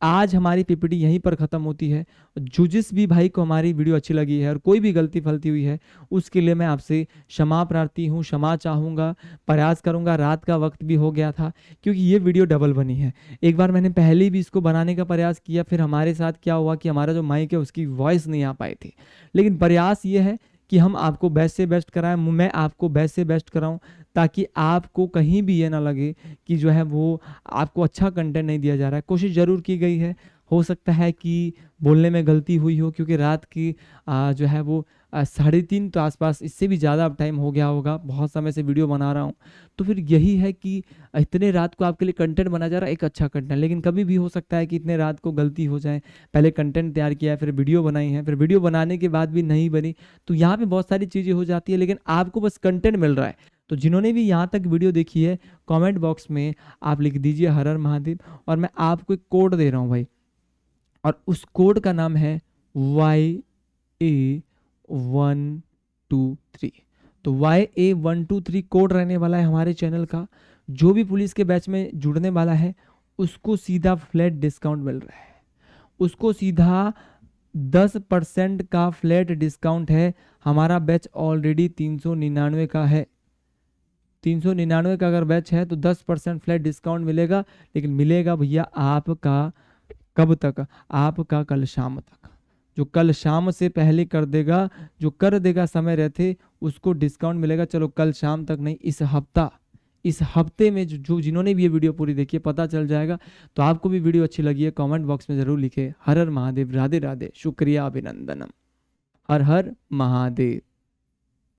आज हमारी पीपीटी यहीं पर ख़त्म होती है। जो जिस भी भाई को हमारी वीडियो अच्छी लगी है और कोई भी गलती फलती हुई है उसके लिए मैं आपसे क्षमा प्रार्थी हूँ, क्षमा चाहूँगा, प्रयास करूँगा। रात का वक्त भी हो गया था क्योंकि ये वीडियो डबल बनी है। एक बार मैंने पहले भी इसको बनाने का प्रयास किया, फिर हमारे साथ क्या हुआ कि हमारा जो माइक है उसकी वॉइस नहीं आ पाई थी। लेकिन प्रयास ये है कि हम आपको बेस्ट से बेस्ट कराएं, मैं आपको बेस्ट से बेस्ट कराऊं, ताकि आपको कहीं भी ये ना लगे कि जो है वो आपको अच्छा कंटेंट नहीं दिया जा रहा है। कोशिश ज़रूर की गई है। हो सकता है कि बोलने में गलती हुई हो क्योंकि रात की जो है वो 3:30 तो आसपास, इससे भी ज़्यादा अब टाइम हो गया होगा, बहुत समय से वीडियो बना रहा हूँ। तो फिर यही है कि इतने रात को आपके लिए कंटेंट बना जा रहा है, एक अच्छा कंटेंट। लेकिन कभी भी हो सकता है कि इतने रात को गलती हो जाए, पहले कंटेंट तैयार किया है, फिर वीडियो बनाई है, फिर वीडियो बनाने के बाद भी नहीं बनी, तो यहाँ पे बहुत सारी चीज़ें हो जाती है। लेकिन आपको बस कंटेंट मिल रहा है। तो जिन्होंने भी यहाँ तक वीडियो देखी है, कमेंट बॉक्स में आप लिख दीजिए हर हर महादेव, और मैं आपको एक कोड दे रहा हूँ भाई, और उस कोड का नाम है YA123। तो YA123 कोड रहने वाला है हमारे चैनल का। जो भी पुलिस के बैच में जुड़ने वाला है उसको सीधा फ्लैट डिस्काउंट मिल रहा है, उसको सीधा 10% का फ्लैट डिस्काउंट है। हमारा बैच ऑलरेडी 399 का है। 399 का अगर बैच है तो 10% फ्लैट डिस्काउंट मिलेगा। लेकिन मिलेगा भैया आपका कब तक, आपका कल शाम तक। जो कल शाम से पहले कर देगा, जो कर देगा समय रहते, उसको डिस्काउंट मिलेगा। चलो कल शाम तक नहीं, इस हफ्ते में जो जिन्होंने भी ये वीडियो पूरी देखी है पता चल जाएगा। तो आपको भी वीडियो अच्छी लगी है कमेंट बॉक्स में ज़रूर लिखे। हर हर महादेव, राधे राधे, शुक्रिया, अभिनंदनम, हर हर महादेव।